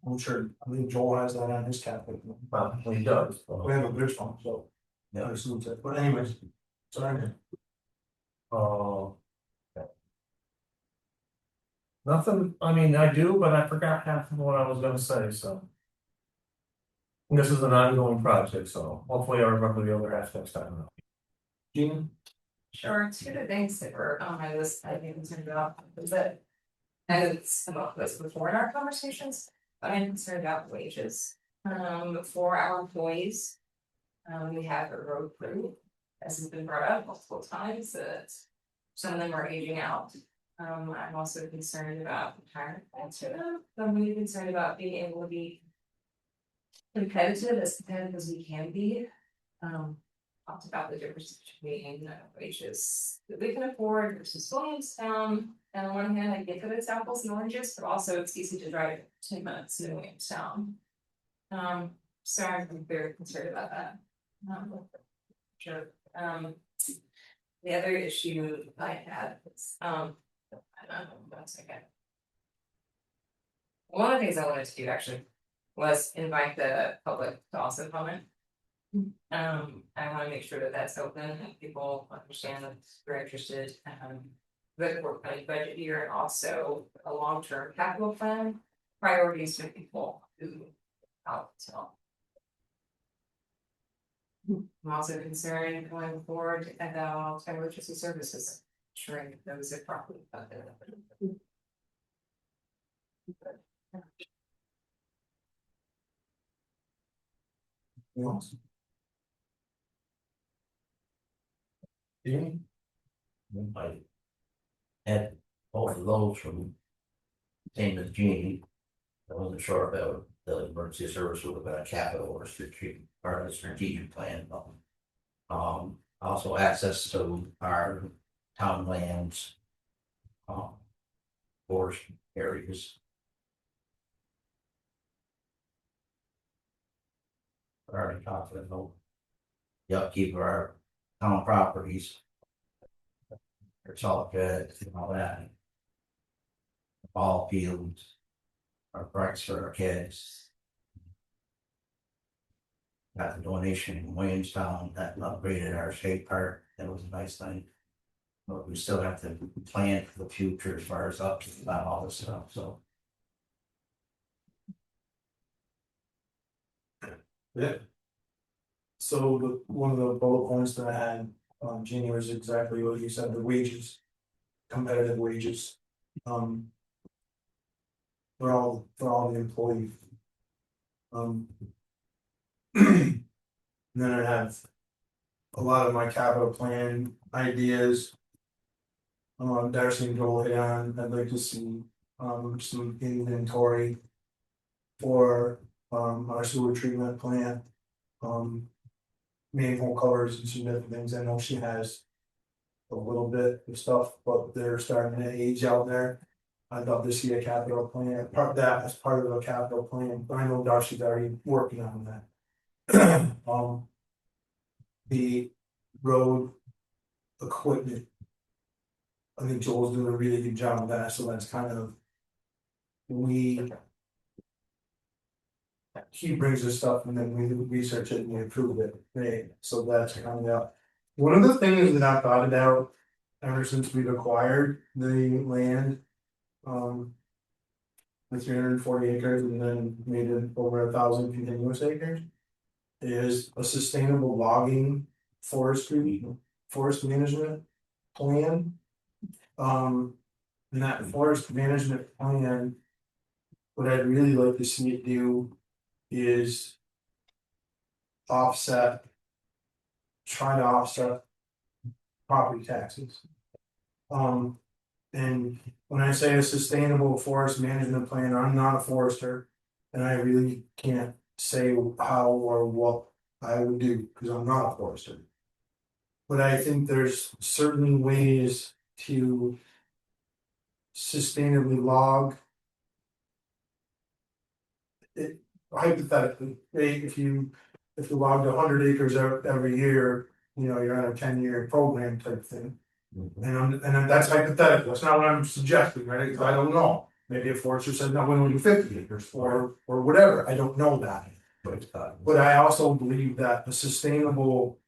I'm sure, I think Joel has that on his capital. well, he does. We have a bridge fund, so. I assume that, but anyways, sorry. Uh. Nothing, I mean, I do, but I forgot half of what I was gonna say, so. This is an ongoing project, so hopefully I remember the other half next time. Gina? Sure, two of the things that were on my list I'd be concerned about, is that. And it's come up with this before in our conversations, but I'm concerned about wages, for our employees. We have a road crew, as has been brought up multiple times, that some of them are aging out. I'm also concerned about retirement plans for them, I'm really concerned about being able to be competitive as we can be. Talked about the difference between wages that we can afford versus Williamstown. And on one hand, I get that it's apples and oranges, but also it's easy to drive 10 minutes to Williamstown. So I'm very concerned about that. Sure. The other issue I had was, I don't know, 1 second. One of the things I wanted to do actually was invite the public to also comment. I wanna make sure that that's open and people understand that we're interested, with we're planning budget year and also a long-term capital plan. Priorities for people who out, so. I'm also concerned going forward about emergency services, ensuring that those are properly funded. Yes. I had both of those from same as Jeannie. I wasn't sure about the emergency service would have been a capital or strategic part of the strategic plan. Also access to our town lands. Forest areas. Already talked about the upkeep of our town properties. It's all good and all that. Ball fields. Our parks for our kids. Got the donation from Williamstown that upgraded our skate park. That was a nice thing. But we still have to plan for the future as far as up about all this stuff, so. Yeah. So one of the bullet points that I had, Jeannie, was exactly what you said, the wages. Competitive wages. For all the employees. And then I have a lot of my capital plan ideas. Darcy and Joel hit on, I'd like to see, some inventory. For, our sewer treatment plant. Manhole covers and some different things, I know she has. A little bit of stuff, but they're starting to age out there. I'd love to see a capital plan, part of that as part of a capital plan, but I know Darcy's already working on that. The road equipment. I think Joel's doing a really good job of that, so that's kind of. He brings us stuff and then we research it and we approve it, right, so that's kind of. One of the things that I've thought about ever since we've acquired the land. The 340 acres and then made it over 1,000 continuous acres. Is a sustainable logging forest management plan. And that forest management plan. What I'd really like to see it do is. Try to offset property taxes. And when I say a sustainable forest management plan, I'm not a forester. And I really can't say how or what I would do, because I'm not a forester. But I think there's certain ways to sustainably log. It hypothetically, if you logged 100 acres every year, you know, you're on a 10-year program type thing. And that's hypothetical, that's not what I'm suggesting, right, 'cause I don't know. Maybe a forester said, no, we only do 50 acres, or whatever, I don't know that. But I also believe that a sustainable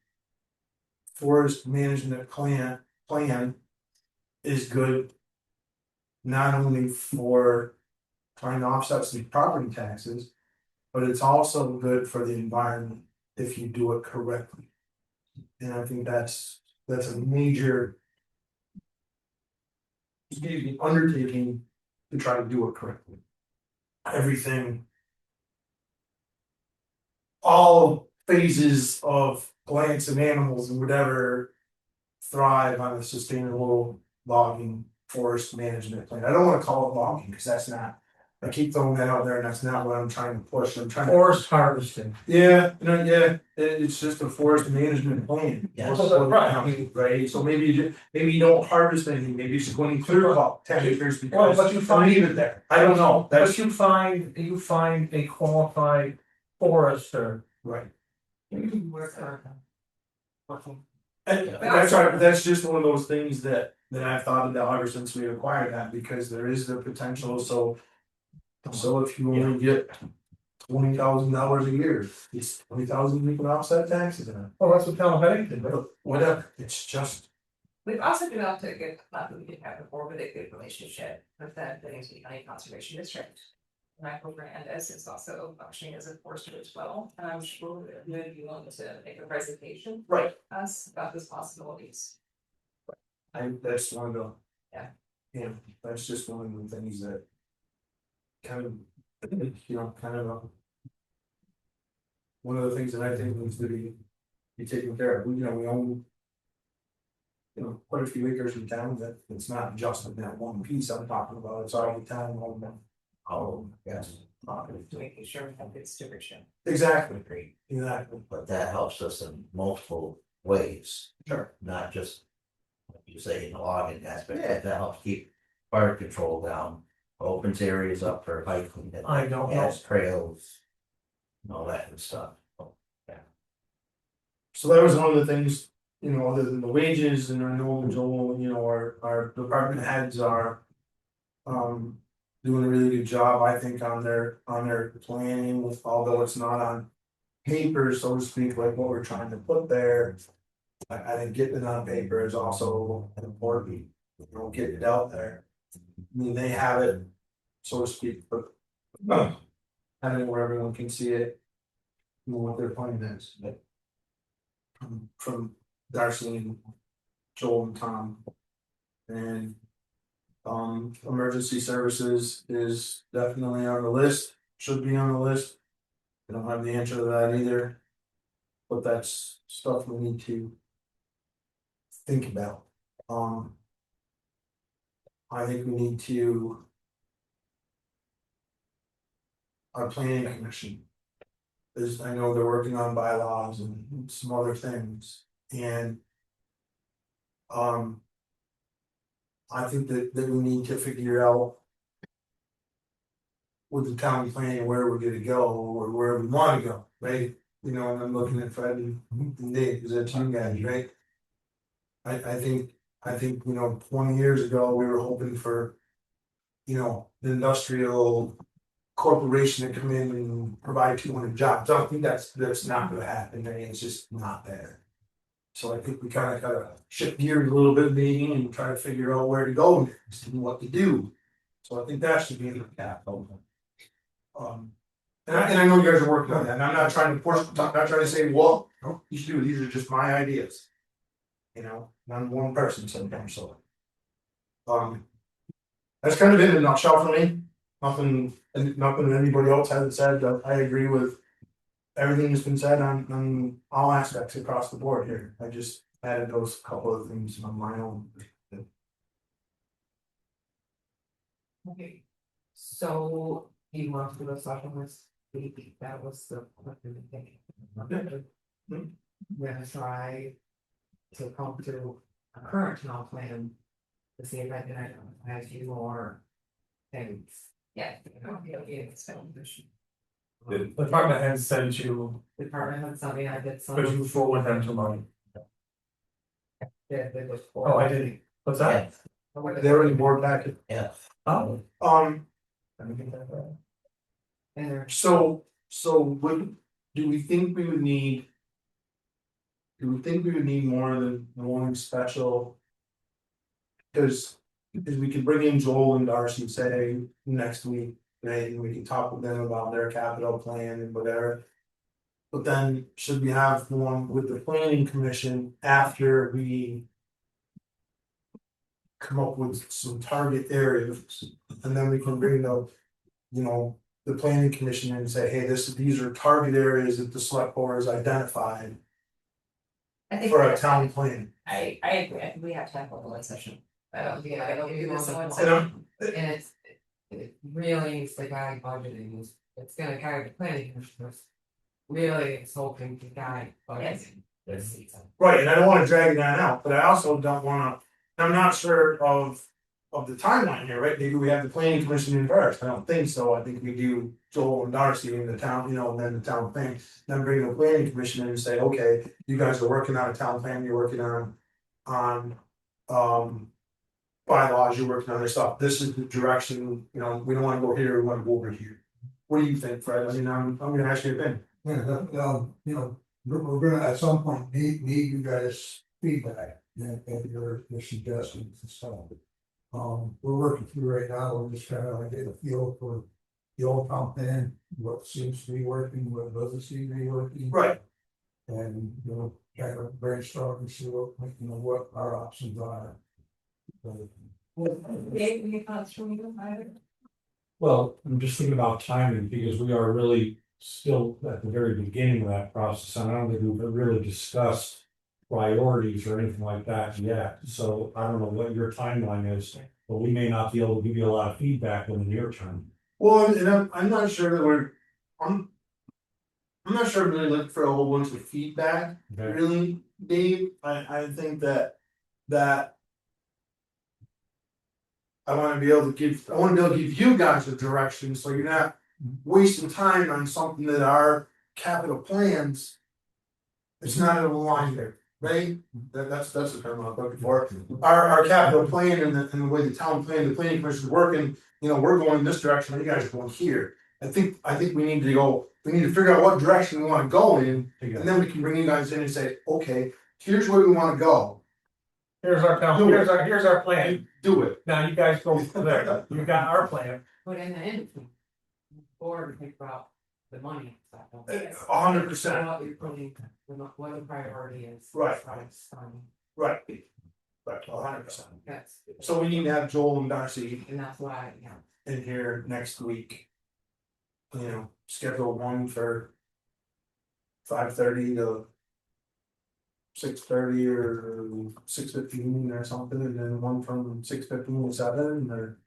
forest management plan is good. Not only for trying to offset some property taxes, but it's also good for the environment if you do it correctly. And I think that's a major. Undertaking to try to do it correctly. Everything. All phases of plants and animals and whatever thrive on a sustainable logging forest management plan. I don't wanna call it logging, cause that's not, I keep throwing that out there and that's not what I'm trying to push, I'm trying to. Forest harvesting. Yeah, it's just a forest management plan. Yes. Right, so maybe you don't harvest anything, maybe you should go and clear about 10 acres Well, because. but you find- leave it there, I don't know, that's But you find a qualified forester. right. Where's our- And that's right, but that's just one of those things that I've thought about ever since we acquired that, because there is the potential, so. So if you only get $20,000 a year, it's 20,000 you can offset taxes in it. Well, that's what Town of Bennington did. But whatever, it's just, We've also developed a good, not that we didn't have before, but a good relationship with the Bennington County Conservation District. Michael Brandis is also functioning as a forester as well, and I'm sure that would be willing to make a presentation. Right. to us about those possibilities. that's one of the. Yeah. Yeah, that's just one of the things that. Kind of, kind of one of the things that I think needs to be taken care of, we own. Quite a few acres in town that it's not just in that one piece I'm talking about, it's all the town owned. Oh, yes. Making sure we have good stewardship. Exactly, Agreed. exactly. But that helps us in multiple ways. Sure. Not just, like you say, in the logging aspect, but that helps keep fire control down, opens areas up for hiking. And I don't know. adds trails. And all that good stuff. So that was one of the things, other than the wages and I know Joel, our department heads are. Doing a really good job, I think, on their planning, although it's not on. Paper, so to speak, like what we're trying to put there. I think getting it on paper is also important, getting it out there. I mean, they have it, so to speak, but. Having it where everyone can see it. What their plan is, but. From Darcy and Joel and Tom. And. Emergency services is definitely on the list, should be on the list. I don't have the answer to that either. But that's stuff we need to. Think about, I think we need to. Our planning commission. I know they're working on bylaws and some other things, and. I think that we need to figure out. With the town planning where we're gonna go or where we wanna go, right? And I'm looking at Fred and Dave, cause that's you guys, right? I think, 20 years ago, we were hoping for. The industrial corporation to come in and provide 200 jobs, I don't think that's not gonna happen, I mean, it's just not there. So I think we kinda gotta shift gears a little bit maybe and try to figure out where to go next and what to do. So I think that should be the cap. And I know you guys are working on that, and I'm not trying to push, I'm not trying to say, well, no, you should do, these are just my ideas. I'm one person sometimes, so. That's kind of it in a nutshell for me, nothing anybody else hasn't said, I agree with. Everything that's been said on all aspects across the board here, I just added those couple of things on my own. Okay. So you want to do a social list? That was the. We're gonna try to come to a current town plan. To see if I can identify a few more things. Yeah. The department head sent you, Department had something I did some. could you forward them to mine? Yeah, they was. Oh, I didn't, what's that? They're in the board packet. Yeah, Oh. Um, Let me get that right. And they're so would, do we think we would need? Do we think we would need more than one special? Cause we could bring in Joel and Darcy, say, next week, right, and we can talk with them about their capital plan and whatever. But then, should we have one with the planning commission after we? Come up with some target areas, and then we can bring the, you know, the planning commission in and say, hey, these are target areas that the select board has identified. I think For a town plan. I agree, I think we have to have a one session. I don't do this in one And session. And it really needs to guide budgeting, it's gonna guide the planning commissioners. Really, it's hoping to guide budgeting this season. Right, and I don't wanna drag that out, but I also don't wanna, I'm not sure of the timeline here, right? Maybe we have the planning commission in first, I don't think so, I think we do Joel and Darcy in the town, you know, and then the town thing. Then bring the planning commission in and say, okay, you guys are working on a town plan, you're working on bylaws, you're working on this stuff, this is the direction, you know, we don't wanna go here, we wanna go over here. What do you think, Fred? I mean, I'm gonna ask you again. Yeah, you know, we're gonna at some point need you guys' feedback and your suggestions and stuff. We're working through right now, we're just trying to get a feel for the old town plan, what seems to be working, what doesn't seem to be working. Right. And, you know, kind of brainstorm and see what, you know, what our options are. Any thoughts from you, either? Well, I'm just thinking about timing because we are really still at the very beginning of that process. And I don't think we've really discussed priorities or anything like that yet. So I don't know what your timeline is, but we may not be able to give you a lot of feedback in the near term. Well, and I'm not sure that I'm not sure I'm really looking for a whole bunch of feedback, Okay. really, Dave, I think that I wanna be able to give you guys a direction, so you're not wasting time on something that our capital plans. It's not in alignment, right? That's the term I'm looking for. Our capital plan and the way the town plan, the planning commission is working, you know, we're going this direction, and you guys are going here. I think we need to figure out what direction we wanna go in, and then we can bring you guys in and say, okay, here's where we wanna go. Here's our town, here's our plan, And do it. now you guys go from there, you got our plan. But in the end. Board think about the money and stuff. don't they? 100%. What we putting, what the priority is. Right. Right, Right, 100%. that's, So we need to have Joel and Darcy and that's why, yeah. in here next week. You know, schedule one for 5:30 to 6:30 or 6:15 or something, and then one from 6:15 to 7 or.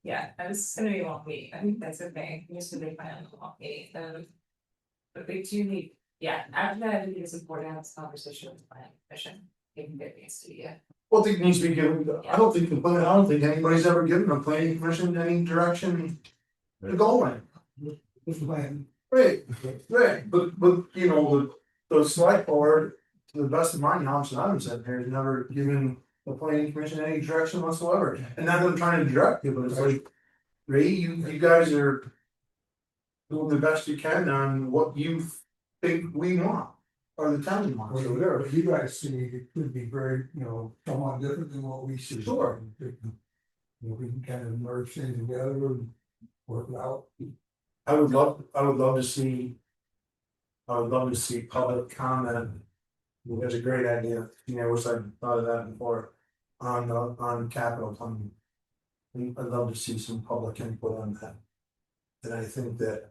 Yeah, I was gonna be long meeting, I think that's okay, just to be fine on the long meeting, But we do need, yeah, after that, I think it's important to have this conversation with the planning commission, they can get things to you. Well, it needs to be given, I don't think anybody's ever given a planning commission any direction to go in. This plan, Right, but you know, the select board, to the best of my knowledge, that I'm sitting here, has never given the planning commission any direction whatsoever. And not that I'm trying to direct you, but it's like, Ray, you guys are doing the best you can on what you think we want, or the town wants, or whatever. whatever you guys see, it could be very, you know, somewhat different than what we see. Sure. You know, we can kind of merge things together and work it out. I would love to see. I would love to see public comment. That's a great idea, you know, wish I'd thought of that before, on capital planning. I'd love to see some public input on that. And I think that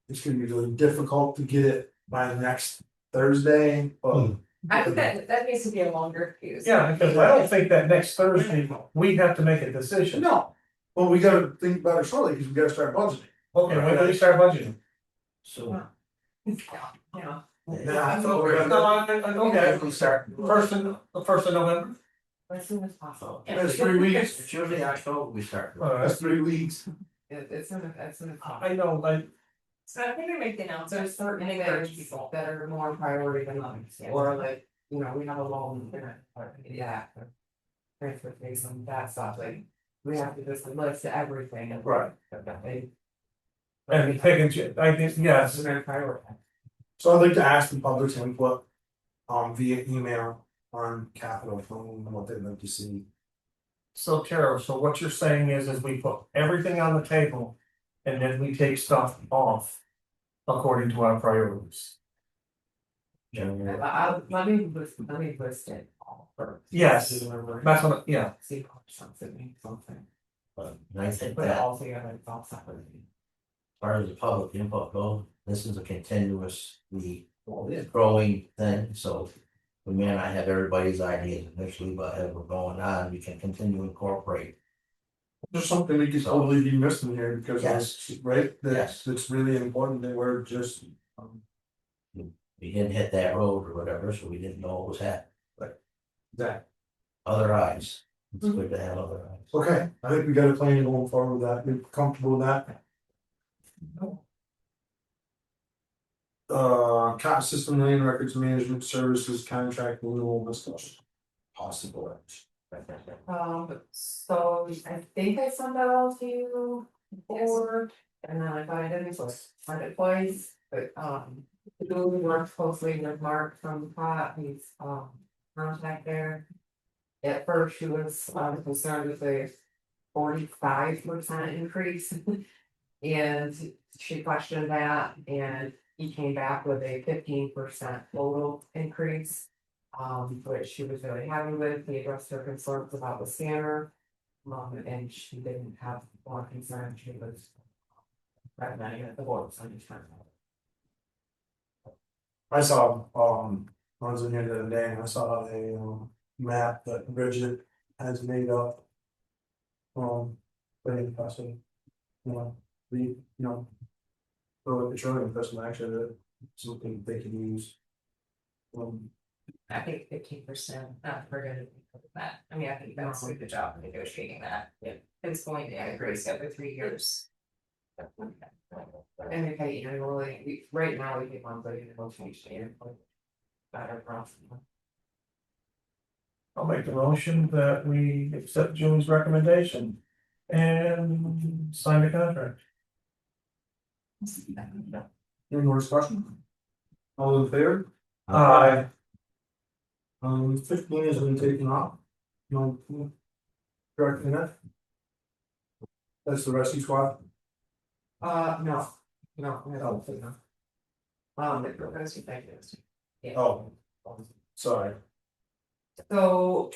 it's gonna be really difficult to get it by next Thursday, but. I think that needs to be a longer fuse. Yeah, because I don't think that next Thursday, we have to make a decision. No, but we gotta think about it shortly, because we gotta start budgeting. Okay, when do we start budgeting? so Yeah, Yeah, I thought we were No, gonna. okay, We start. the first of November. As soon as possible. It's 3 weeks, It's usually October we start. it's 3 weeks. It's in the, it's in the. I know, like, So I think we make the There's announcements certain and encourage things people. that are more priority than others, or like, you know, we have a loan, yeah. Transportation, that stuff, like, we have to just list everything and. Right. They. and taking, I think, yes, We're gonna prioritize. So I'd like to ask the public's input, via email on Capitol phone, what they'd like to see. so Tara, so what you're saying is we put everything on the table. And then we take stuff off. According to our priorities. Let me list it all first. Yes, See where we're- that's what, yeah, See if something, something, But I think put it that all together, it's all separate. as far as the public input goes, this is a continuously growing thing, so. We may not have everybody's ideas initially, but as we're going on, we can continue to incorporate. There's something we could totally be missing here because Yes. it's, right, Yes. that's really important that we're just. We didn't hit that road or whatever, so we didn't know what was happening. That, Other eyes, it's good to have other eyes. okay, I think we got a plan going forward with that, you're comfortable with that? COT system land records management services contract renewal discussion. Possible action. So I think I sent that all to you before, and then I thought I didn't, so I sent it twice, but, we worked closely with Mark from Pot, he's, contact there. At first, she was, concerned with a 45% increase. And she questioned that, and he came back with a 15% total increase. Which she was really happy with, he addressed her concerns about the scanner. And she didn't have more concern, she was. Recommending it, the board was understanding. I saw, I was in here the other day and I saw a, map that Bridget has made up. Very impressive. For the children, person actually, that something they can use. I think 15%, not for good that. I mean, I think that's a good job of negotiating that. It's going to increase every 3 years. And they pay annually, right now we keep on putting the motion each year. Better for us. I'll make the motion that we accept Julie's recommendation. And sign the contract. Any more discussion? All in favor? Aye. 15 has been taken off. No. Correct, enough? That's the rescue squad? No, I don't think no. The rescue package. Oh. Sorry. So,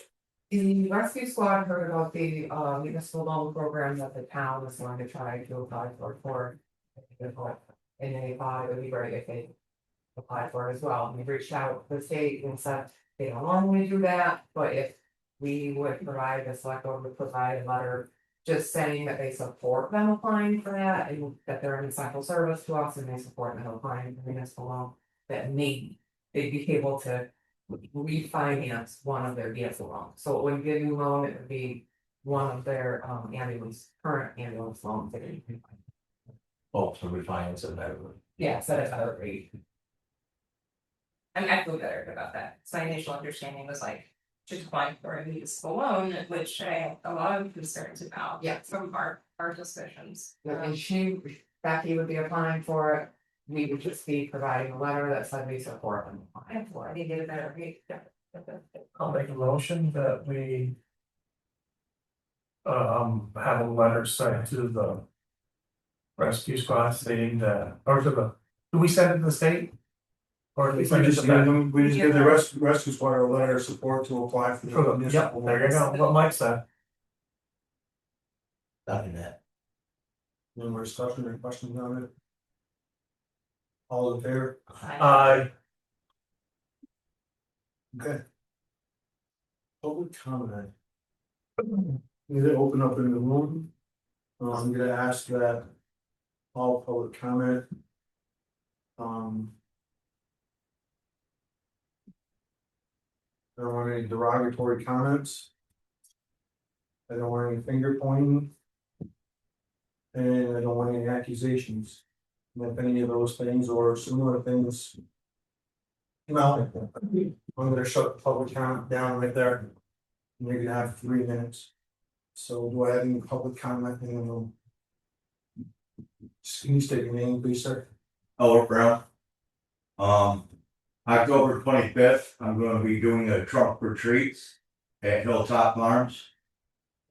the rescue squad heard about the municipal loan program that the town was going to try to apply for. And they thought it would be great if they applied for it as well, and we reached out to the state and said, they don't normally do that, but if we would provide, the select board would provide a letter. Just saying that they support them applying for that, and that they're an essential service to us, and they support them applying for municipal loan. That maybe they'd be able to refinance one of their vehicle loans, so it wouldn't be a new loan, it would be one of their current ambulance loans. Oh, so refinance it better. Yeah, set it at a rate. I feel better about that. So my initial understanding was like, just applying for a municipal loan, which I have a lot of concerns about. Yeah. From our discussions. And Becky would be applying for it, we would just be providing a letter that said we support them applying for it. I get a better rate. I'll make a motion that we. Have a letter sent to the. Rescue squad stating that, or to the, do we send it to the state? Or do we We send it just to give the? them, we just give the rescue squad a letter of support to apply for the. Yep, municipal there you loan. go, what Mike said. Nothing that. Any more discussion or questions on it? All in favor? Aye. Okay. Public comment. Need to open up in the room. I'm gonna ask that all public comment. I don't want any derogatory comments. I don't want any finger pointing. And I don't want any accusations. And if any of those things or similar things. Well, I'm gonna shut the public comment down right there. Maybe have 3 minutes. So do I have any public comment in the room? Can you state your name, please, sir? Howard Brown. October 25th, I'm gonna be doing a trunk retreats at Hilltop Farms.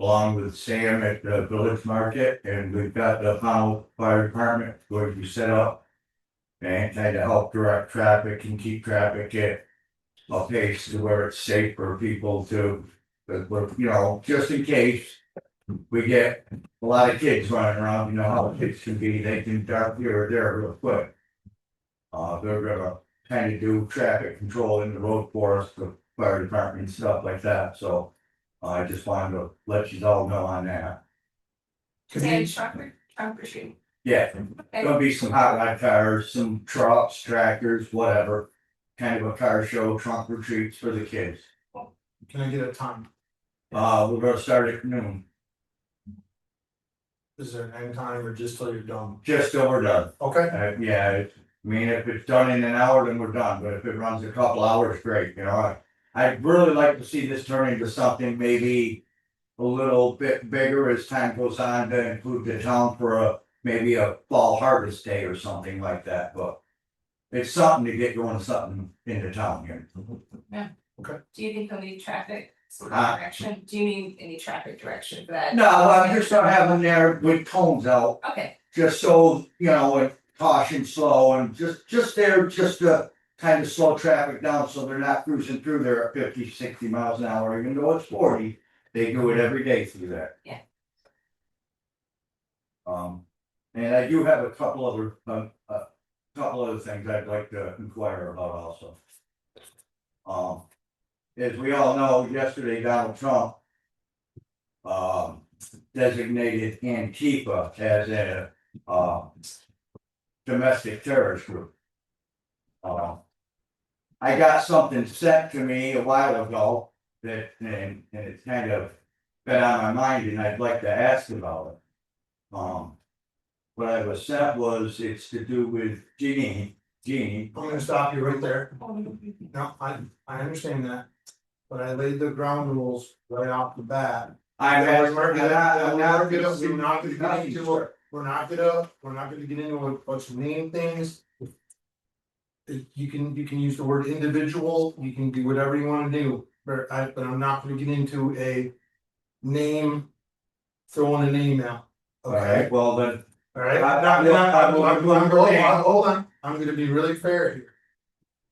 Along with Sam at the Village Market, and we've got the Powell Fire Department going to be set up. And trying to help direct traffic and keep traffic at a pace to where it's safe for people to, but you know, just in case. We get a lot of kids running around, you know how kids can be, they can dart here or there real quick. They're gonna kind of do traffic control in the road for us, the fire department and stuff like that, so. I just wanted to let you all know on that. Say trunk or treat. Yeah, there'll be some hot rod cars, some trucks, tractors, whatever. Kind of a car show, trunk retreats for the kids. Can I get a time? We're gonna start at noon, Is there an end time or just till you're done? just till we're done. Okay. Yeah, I mean, if it's done in an hour, then we're done, but if it runs a couple hours, great, you know. I'd really like to see this turn into something maybe a little bit bigger as time goes on to include the town for maybe a fall harvest day or something like that, but. It's something to get going, something in the town here. Do you think we'll need traffic sort of direction? Do you need any traffic direction for that? No, I'm just gonna have them there with cones out, Okay, just so, you know, and caution slow and just there, just to kind of slow traffic down so they're not cruising through there at 50, 60 miles an hour, even though it's 40. They do it every day through there. Yeah. And I do have a couple other things I'd like to inquire about also. As we all know, yesterday Donald Trump designated Antifa as a domestic terrorist group. I got something sent to me a while ago that, and it's kind of been on my mind and I'd like to ask about it. What I was sent was, it's to do with Jeannie. I'm gonna stop you right there. No, I understand that. But I laid the ground rules right off the bat. I'm We're not gonna get into a bunch of name things. You can use the word individual, you can do whatever you wanna do, but I'm not gonna get into a name. Throwing a name out. Alright, well then, Alright, hold on, I'm gonna be really fair here.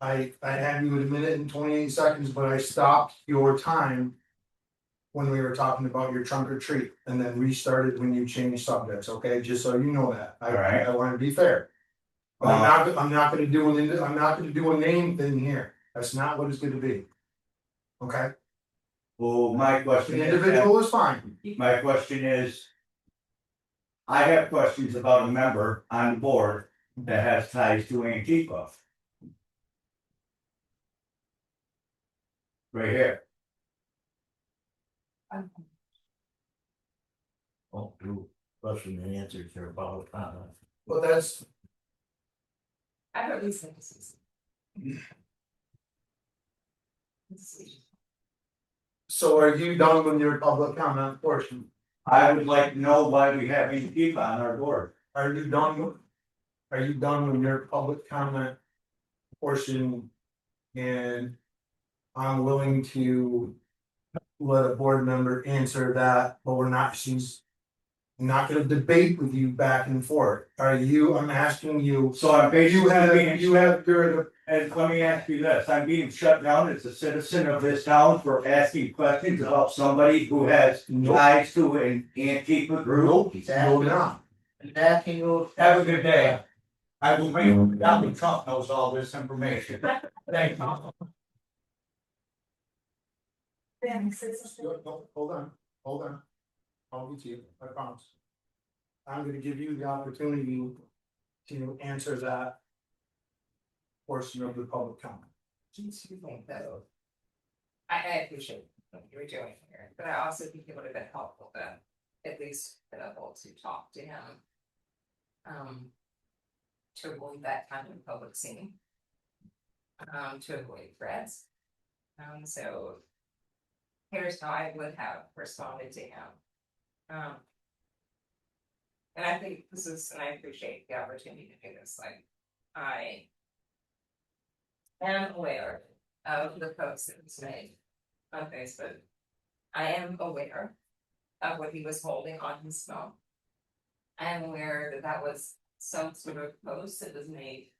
I had you at 1minute and 28 seconds, but I stopped your time. When we were talking about your trunk or treat, and then restarted when you changed subjects, okay, just so you know that, Alright. I wanna be fair. But I'm not gonna do a name thing here, that's not what it's gonna be. Okay, well, my question the is. individual is fine, My question is. I have questions about a member on the board that has ties to Antifa. Right here. Won't do question and answers here about comment. but that's, I have at least like this. so are you done with your public comment portion? I would like to know why we have Antifa on our board. Are you done with your public comment portion? And I'm willing to let a board member answer that, but she's not gonna debate with you back and forth. I'm asking you. So I'm basically You have and let me ask you this, I'm being shut down as a citizen of this town for asking questions about somebody who has ties to an Antifa group. No, not. Asking you. Have a good day. I will bring, Donald Trump knows all this information. Thank you. Hold on. I'll get to you, I promise. I'm gonna give you the opportunity to answer that. Portion of the public comment. I appreciate what you were doing here, but I also think it would have been helpful to at least been able to talk to him. To avoid that kind of public scene. To avoid threats. So. Here's how I would have responded to him. And I think this is, and I appreciate the opportunity to do this, like, I am aware of the post that was made on Facebook. I am aware of what he was holding on his phone. I am aware that that was some sort of post that was made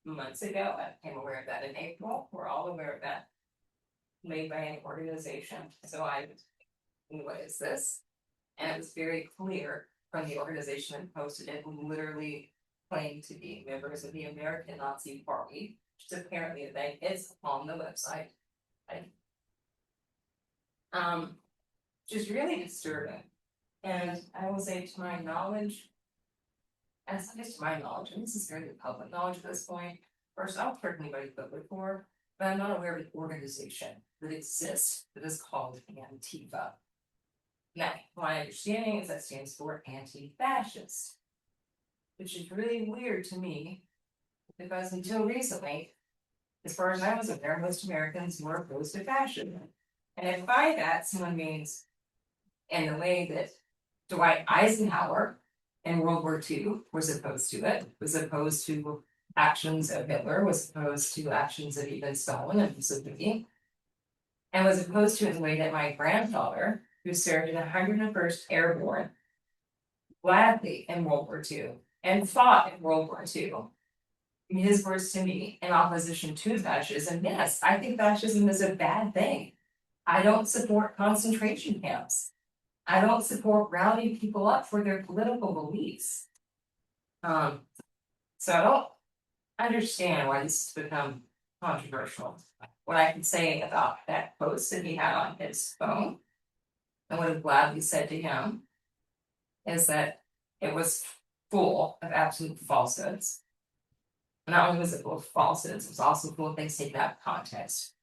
months ago. I became aware of that in April. We're all aware of that. Made by an organization. So I, what is this? And it was very clear from the organization that posted it, who literally claimed to be members of the American Nazi Party, which is apparently a thing. It's on the website. Just really disturbing. And I will say, to my knowledge, and it's not just to my knowledge, and this is very public knowledge at this point. First, I don't heard anybody put before, but I'm not aware of an organization that exists that is called Antifa. Now, my understanding is that stands for anti-fascist, which is really weird to me, because until recently, as far as I was aware, most Americans were opposed to fascism. And if by that someone means in the way that Dwight Eisenhower in World War II was opposed to it, was opposed to actions of Hitler, was opposed to actions of even Stalin and Mussolini, and was opposed to it in the way that my grandfather, who served in the 101st Airborne, gladly in World War II and fought in World War II. In his words to me, in opposition to fascism, yes, I think fascism is a bad thing. I don't support concentration camps. I don't support rounding people up for their political beliefs. So I don't understand why this has become controversial. What I can say about that post that he had on his phone, and what I've gladly said to him, is that it was full of absolute falsehoods. Not only was it full of falsehoods, it was also full of things taken out of context.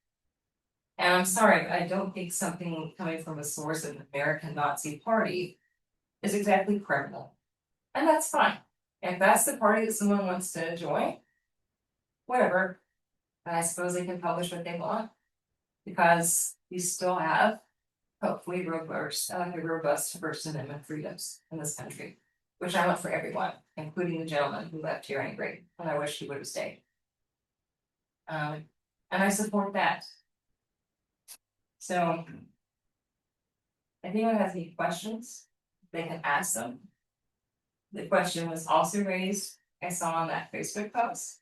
And I'm sorry, but I don't think something coming from a source of the American Nazi Party is exactly criminal. And that's fine. If that's the party that someone wants to join, whatever. But I suppose they can publish what they want, because we still have, hopefully, robust First Amendment freedoms in this country, which I want for everyone, including the gentleman who left here angry, and I wish he would have stayed. And I support that. So, if anyone has any questions, they can ask them. The question was also raised, I saw on that Facebook post.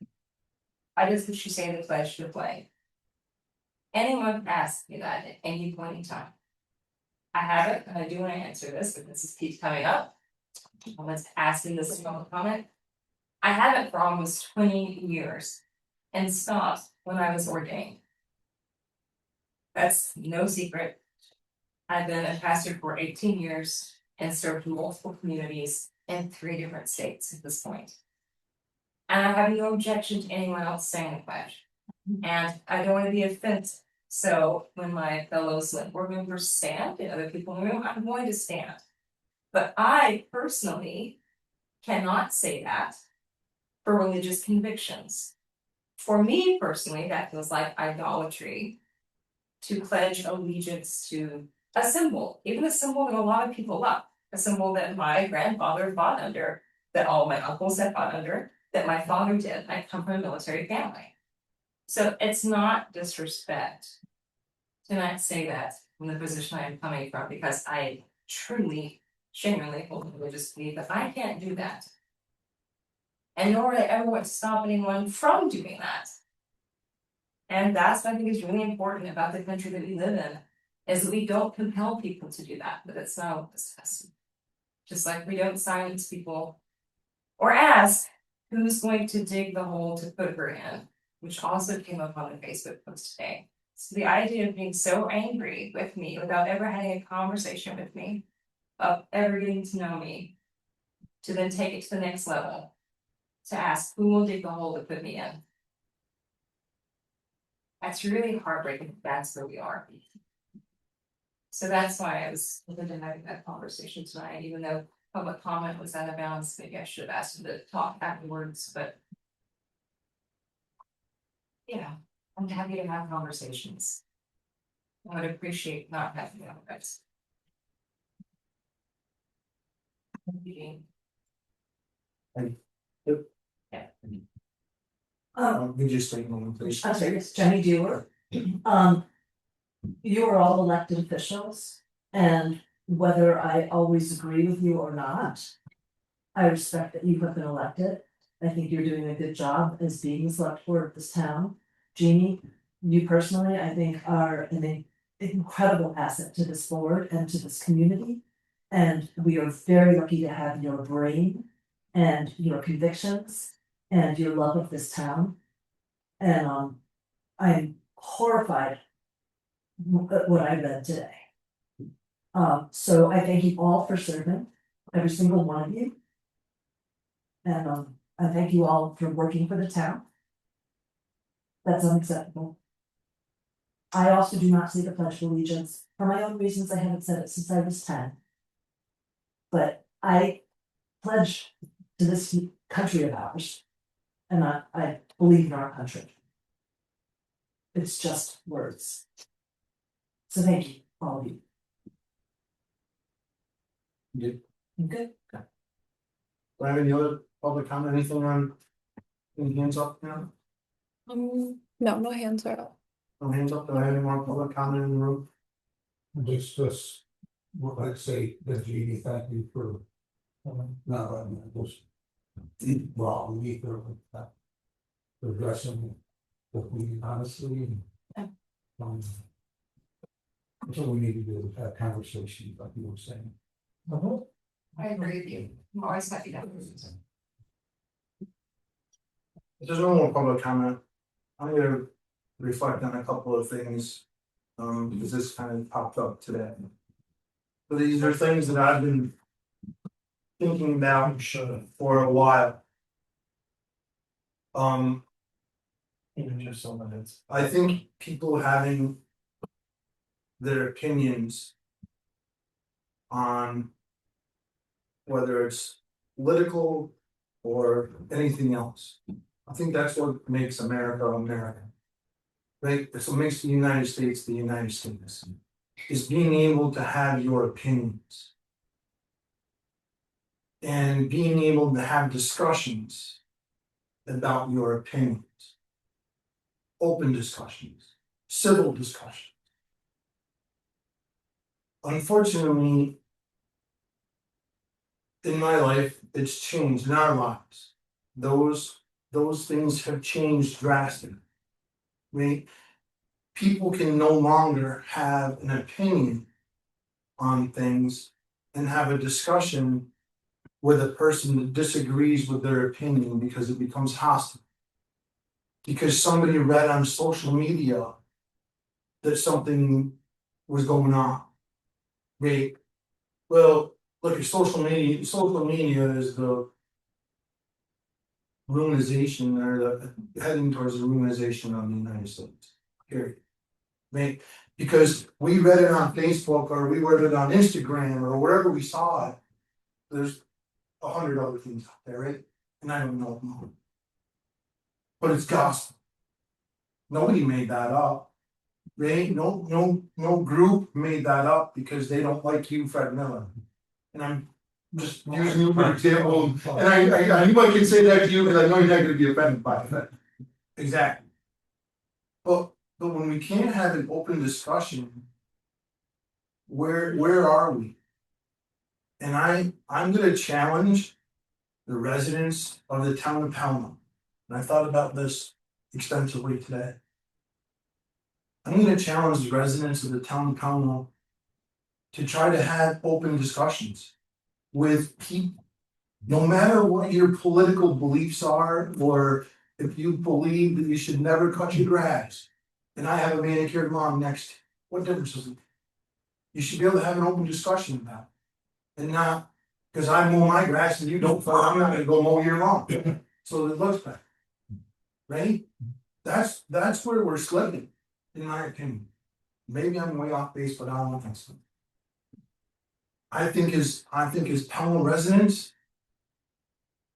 I just wish you say the pledge to the flag. Anyone can ask me that at any point in time. I have it, and I do want to answer this, but this keeps coming up. Someone's asking this public comment. I have it for almost 20 years and stopped when I was ordained. That's no secret. I've been a pastor for 18 years and served multiple communities in 3 different states at this point. And I have no objection to anyone else saying the pledge. And I don't want to be offensive. So when my fellow select board members stand and other people in the room, I'm going to stand. But I personally cannot say that for religious convictions. For me personally, that feels like idolatry to pledge allegiance to a symbol, even a symbol that a lot of people love, a symbol that my grandfather fought under, that all my uncles have fought under, that my father did. I come from a military family. So it's not disrespect to not say that from the position I'm coming from, because I truly, genuinely hold a religious belief that I can't do that. And nor would I ever want to stop anyone from doing that. And that's what I think is really important about the country that we live in, is that we don't compel people to do that, but it's not discussed. Just like we don't silence people or ask who's going to dig the hole to put her in, which also came up on the Facebook post today. So the idea of being so angry with me without ever having a conversation with me, of ever getting to know me, to then take it to the next level, to ask who will dig the hole to put me in. That's really heartbreaking, that's where we are. So that's why I was looking to having that conversation tonight, even though public comment was out of bounds, maybe I should have asked him to talk afterwards, but. Yeah, I'm happy to have conversations. I would appreciate not having that, that's. We just take a moment, please. I'm sorry, it's Jenny Dewar. You are all elected officials, and whether I always agree with you or not, I respect that you have been elected. I think you're doing a good job as being the select board of this town. Jeannie, you personally, I think are an incredible asset to this board and to this community. And we are very lucky to have your brain and your convictions and your love of this town. And I'm horrified at what I read today. So I thank you all for serving, every single one of you. And I thank you all for working for the town. That's unacceptable. I also do not say the Pledge of Allegiance. For my own reasons, I haven't said it since I was 10. But I pledge to this country of ours. And I believe in our country. It's just words. So thank you, all of you. Good. You good? Do I have any other public comment, anything on? Any hands up now? No hands are up. No hands up, do I have any more public comment in the room? Just, what I'd say, that Jeannie, thank you for. No, I mean, just. Well, we need to. Addressing. What we honestly. That's what we need to do, have conversations, like you were saying. I agree with you, I'm always happy to. If there's no more public comment, I'm gonna reflect on a couple of things. Because this kind of popped up today. So these are things that I've been thinking about for a while. Even just some minutes. I think people having their opinions on whether it's political or anything else. I think that's what makes America America. Right, that's what makes the United States the United States, is being able to have your opinions. And being able to have discussions about your opinions. Open discussions, civil discussions. Unfortunately, in my life, it's changed in our lives. Those things have changed drastically. Right? People can no longer have an opinion on things and have a discussion with a person that disagrees with their opinion because it becomes hostile. Because somebody read on social media that something was going on. Right? Well, look at social media is the ruinization or the heading towards the ruinization of the United States. Period. Right? Because we read it on Facebook or we read it on Instagram or wherever we saw it. There's 100 other things out there, right? And I don't know them. But it's gospel. Nobody made that up. Right? No group made that up because they don't like you, Fred Miller. And I'm just using you for an example. And I anybody can say that to you because I know you're not gonna be offended by it. Exactly. But when we can't have an open discussion, where are we? And I'm gonna challenge the residents of the town of Pownell. And I thought about this extensively today. I'm gonna challenge the residents of the town of Pownell to try to have open discussions with people. No matter what your political beliefs are, or if you believe that you should never cut your grass, and I have a manicured lawn next, what difference does it make? You should be able to have an open discussion about it. And not, because I mow my grass and you don't, so I'm not gonna go mow your lawn. So it looks better. Right? That's where we're slipping. in my opinion, maybe I'm way off base, but I don't think so. I think as Pownell residents,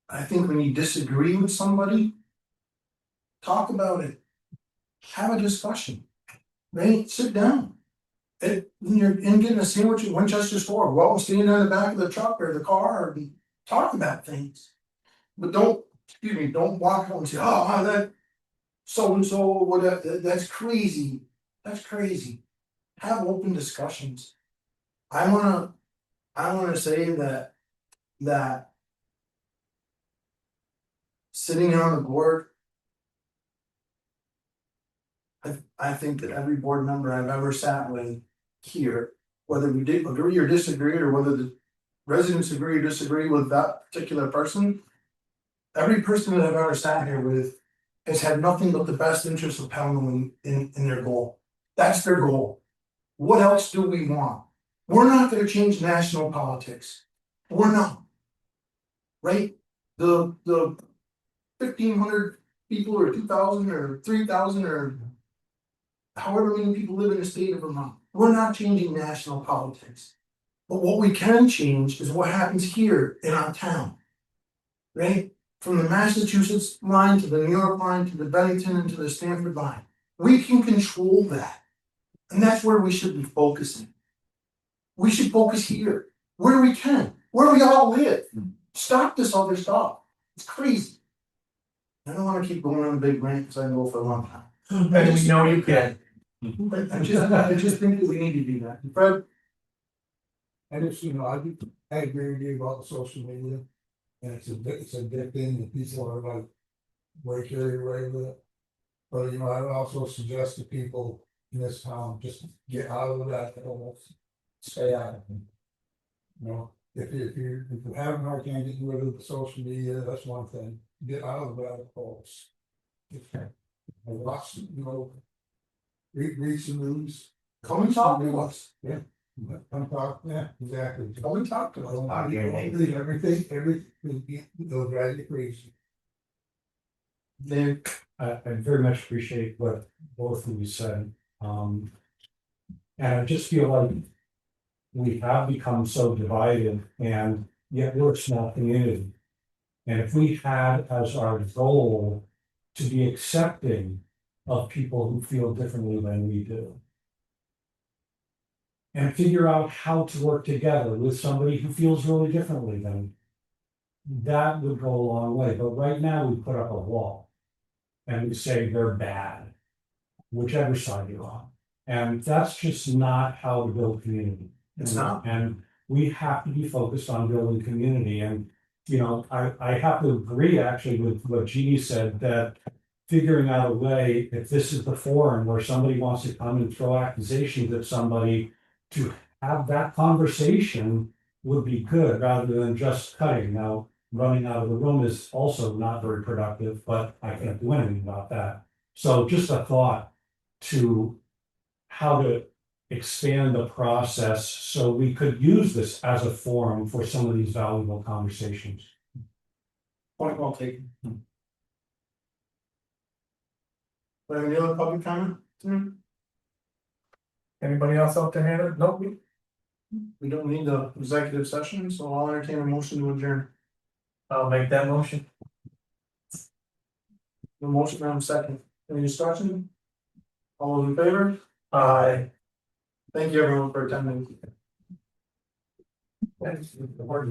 I think when you disagree with somebody, talk about it. Have a discussion. Right? Sit down. When you're in getting a sandwich at Winchester store, well, stand on the back of the truck or the car and talk about things. But don't walk out and say, oh, that so and so, whatever, that's crazy. That's crazy. Have open discussions. I wanna say that sitting on the board, I think that every board member I've ever sat with here, whether we did agree or disagree, or whether the residents agree or disagree with that particular person, every person that I've ever sat here with has had nothing but the best interest of Pownell in their goal. That's their goal. What else do we want? We're not gonna change national politics. We're not. Right? The 1,500 people or 2,000 or 3,000 or however many people live in the state of Vermont. We're not changing national politics. But what we can change is what happens here in our town. Right? From the Massachusetts line to the New York line to the Bennington and to the Stanford line. We can control that. And that's where we should be focusing. We should focus here, where we can, where we all live. Stop this other stuff. It's crazy. I don't wanna keep going on a big rant because I can go for a long time. And we know you can. I just think that we need to do that. Fred? I just, I agree with you about the social media. And it's addicting, and people are like way carried away with it. But I would also suggest to people in this town, just get out of that, almost stay out of it. If you're having a hard time getting rid of the social media, that's one thing. Get out of the rabbit holes. Watch, read some news. Come and talk to us. Yeah. Come talk, yeah, exactly. Come and talk to us. Everything, they'll drive you crazy. Then I very much appreciate what both of you said. And I just feel like we have become so divided, and yet we're a small community. And if we had as our goal to be accepting of people who feel differently than we do, and figure out how to work together with somebody who feels really differently than, that would go a long way. But right now we put up a wall and we say they're bad, whichever side you're on. And that's just not how to build community. It's not. And we have to be focused on building community. And, I have to agree actually with what Jeannie said, that figuring out a way, if this is the forum where somebody wants to come and throw accusations at somebody, to have that conversation would be good rather than just cutting. Now, running out of the room is also not very productive, but I can't do anything about that. So just a thought to how to expand the process so we could use this as a forum for some of these valuable conversations. point well taken. Any other public comment? Anybody else out there, Hannah? Nope. We don't need the executive session, so I'll entertain a motion to adjourn. I'll make that motion. The motion, I'm second. Any discussion? All those in favor? Aye. Thank you everyone for attending. That's the word.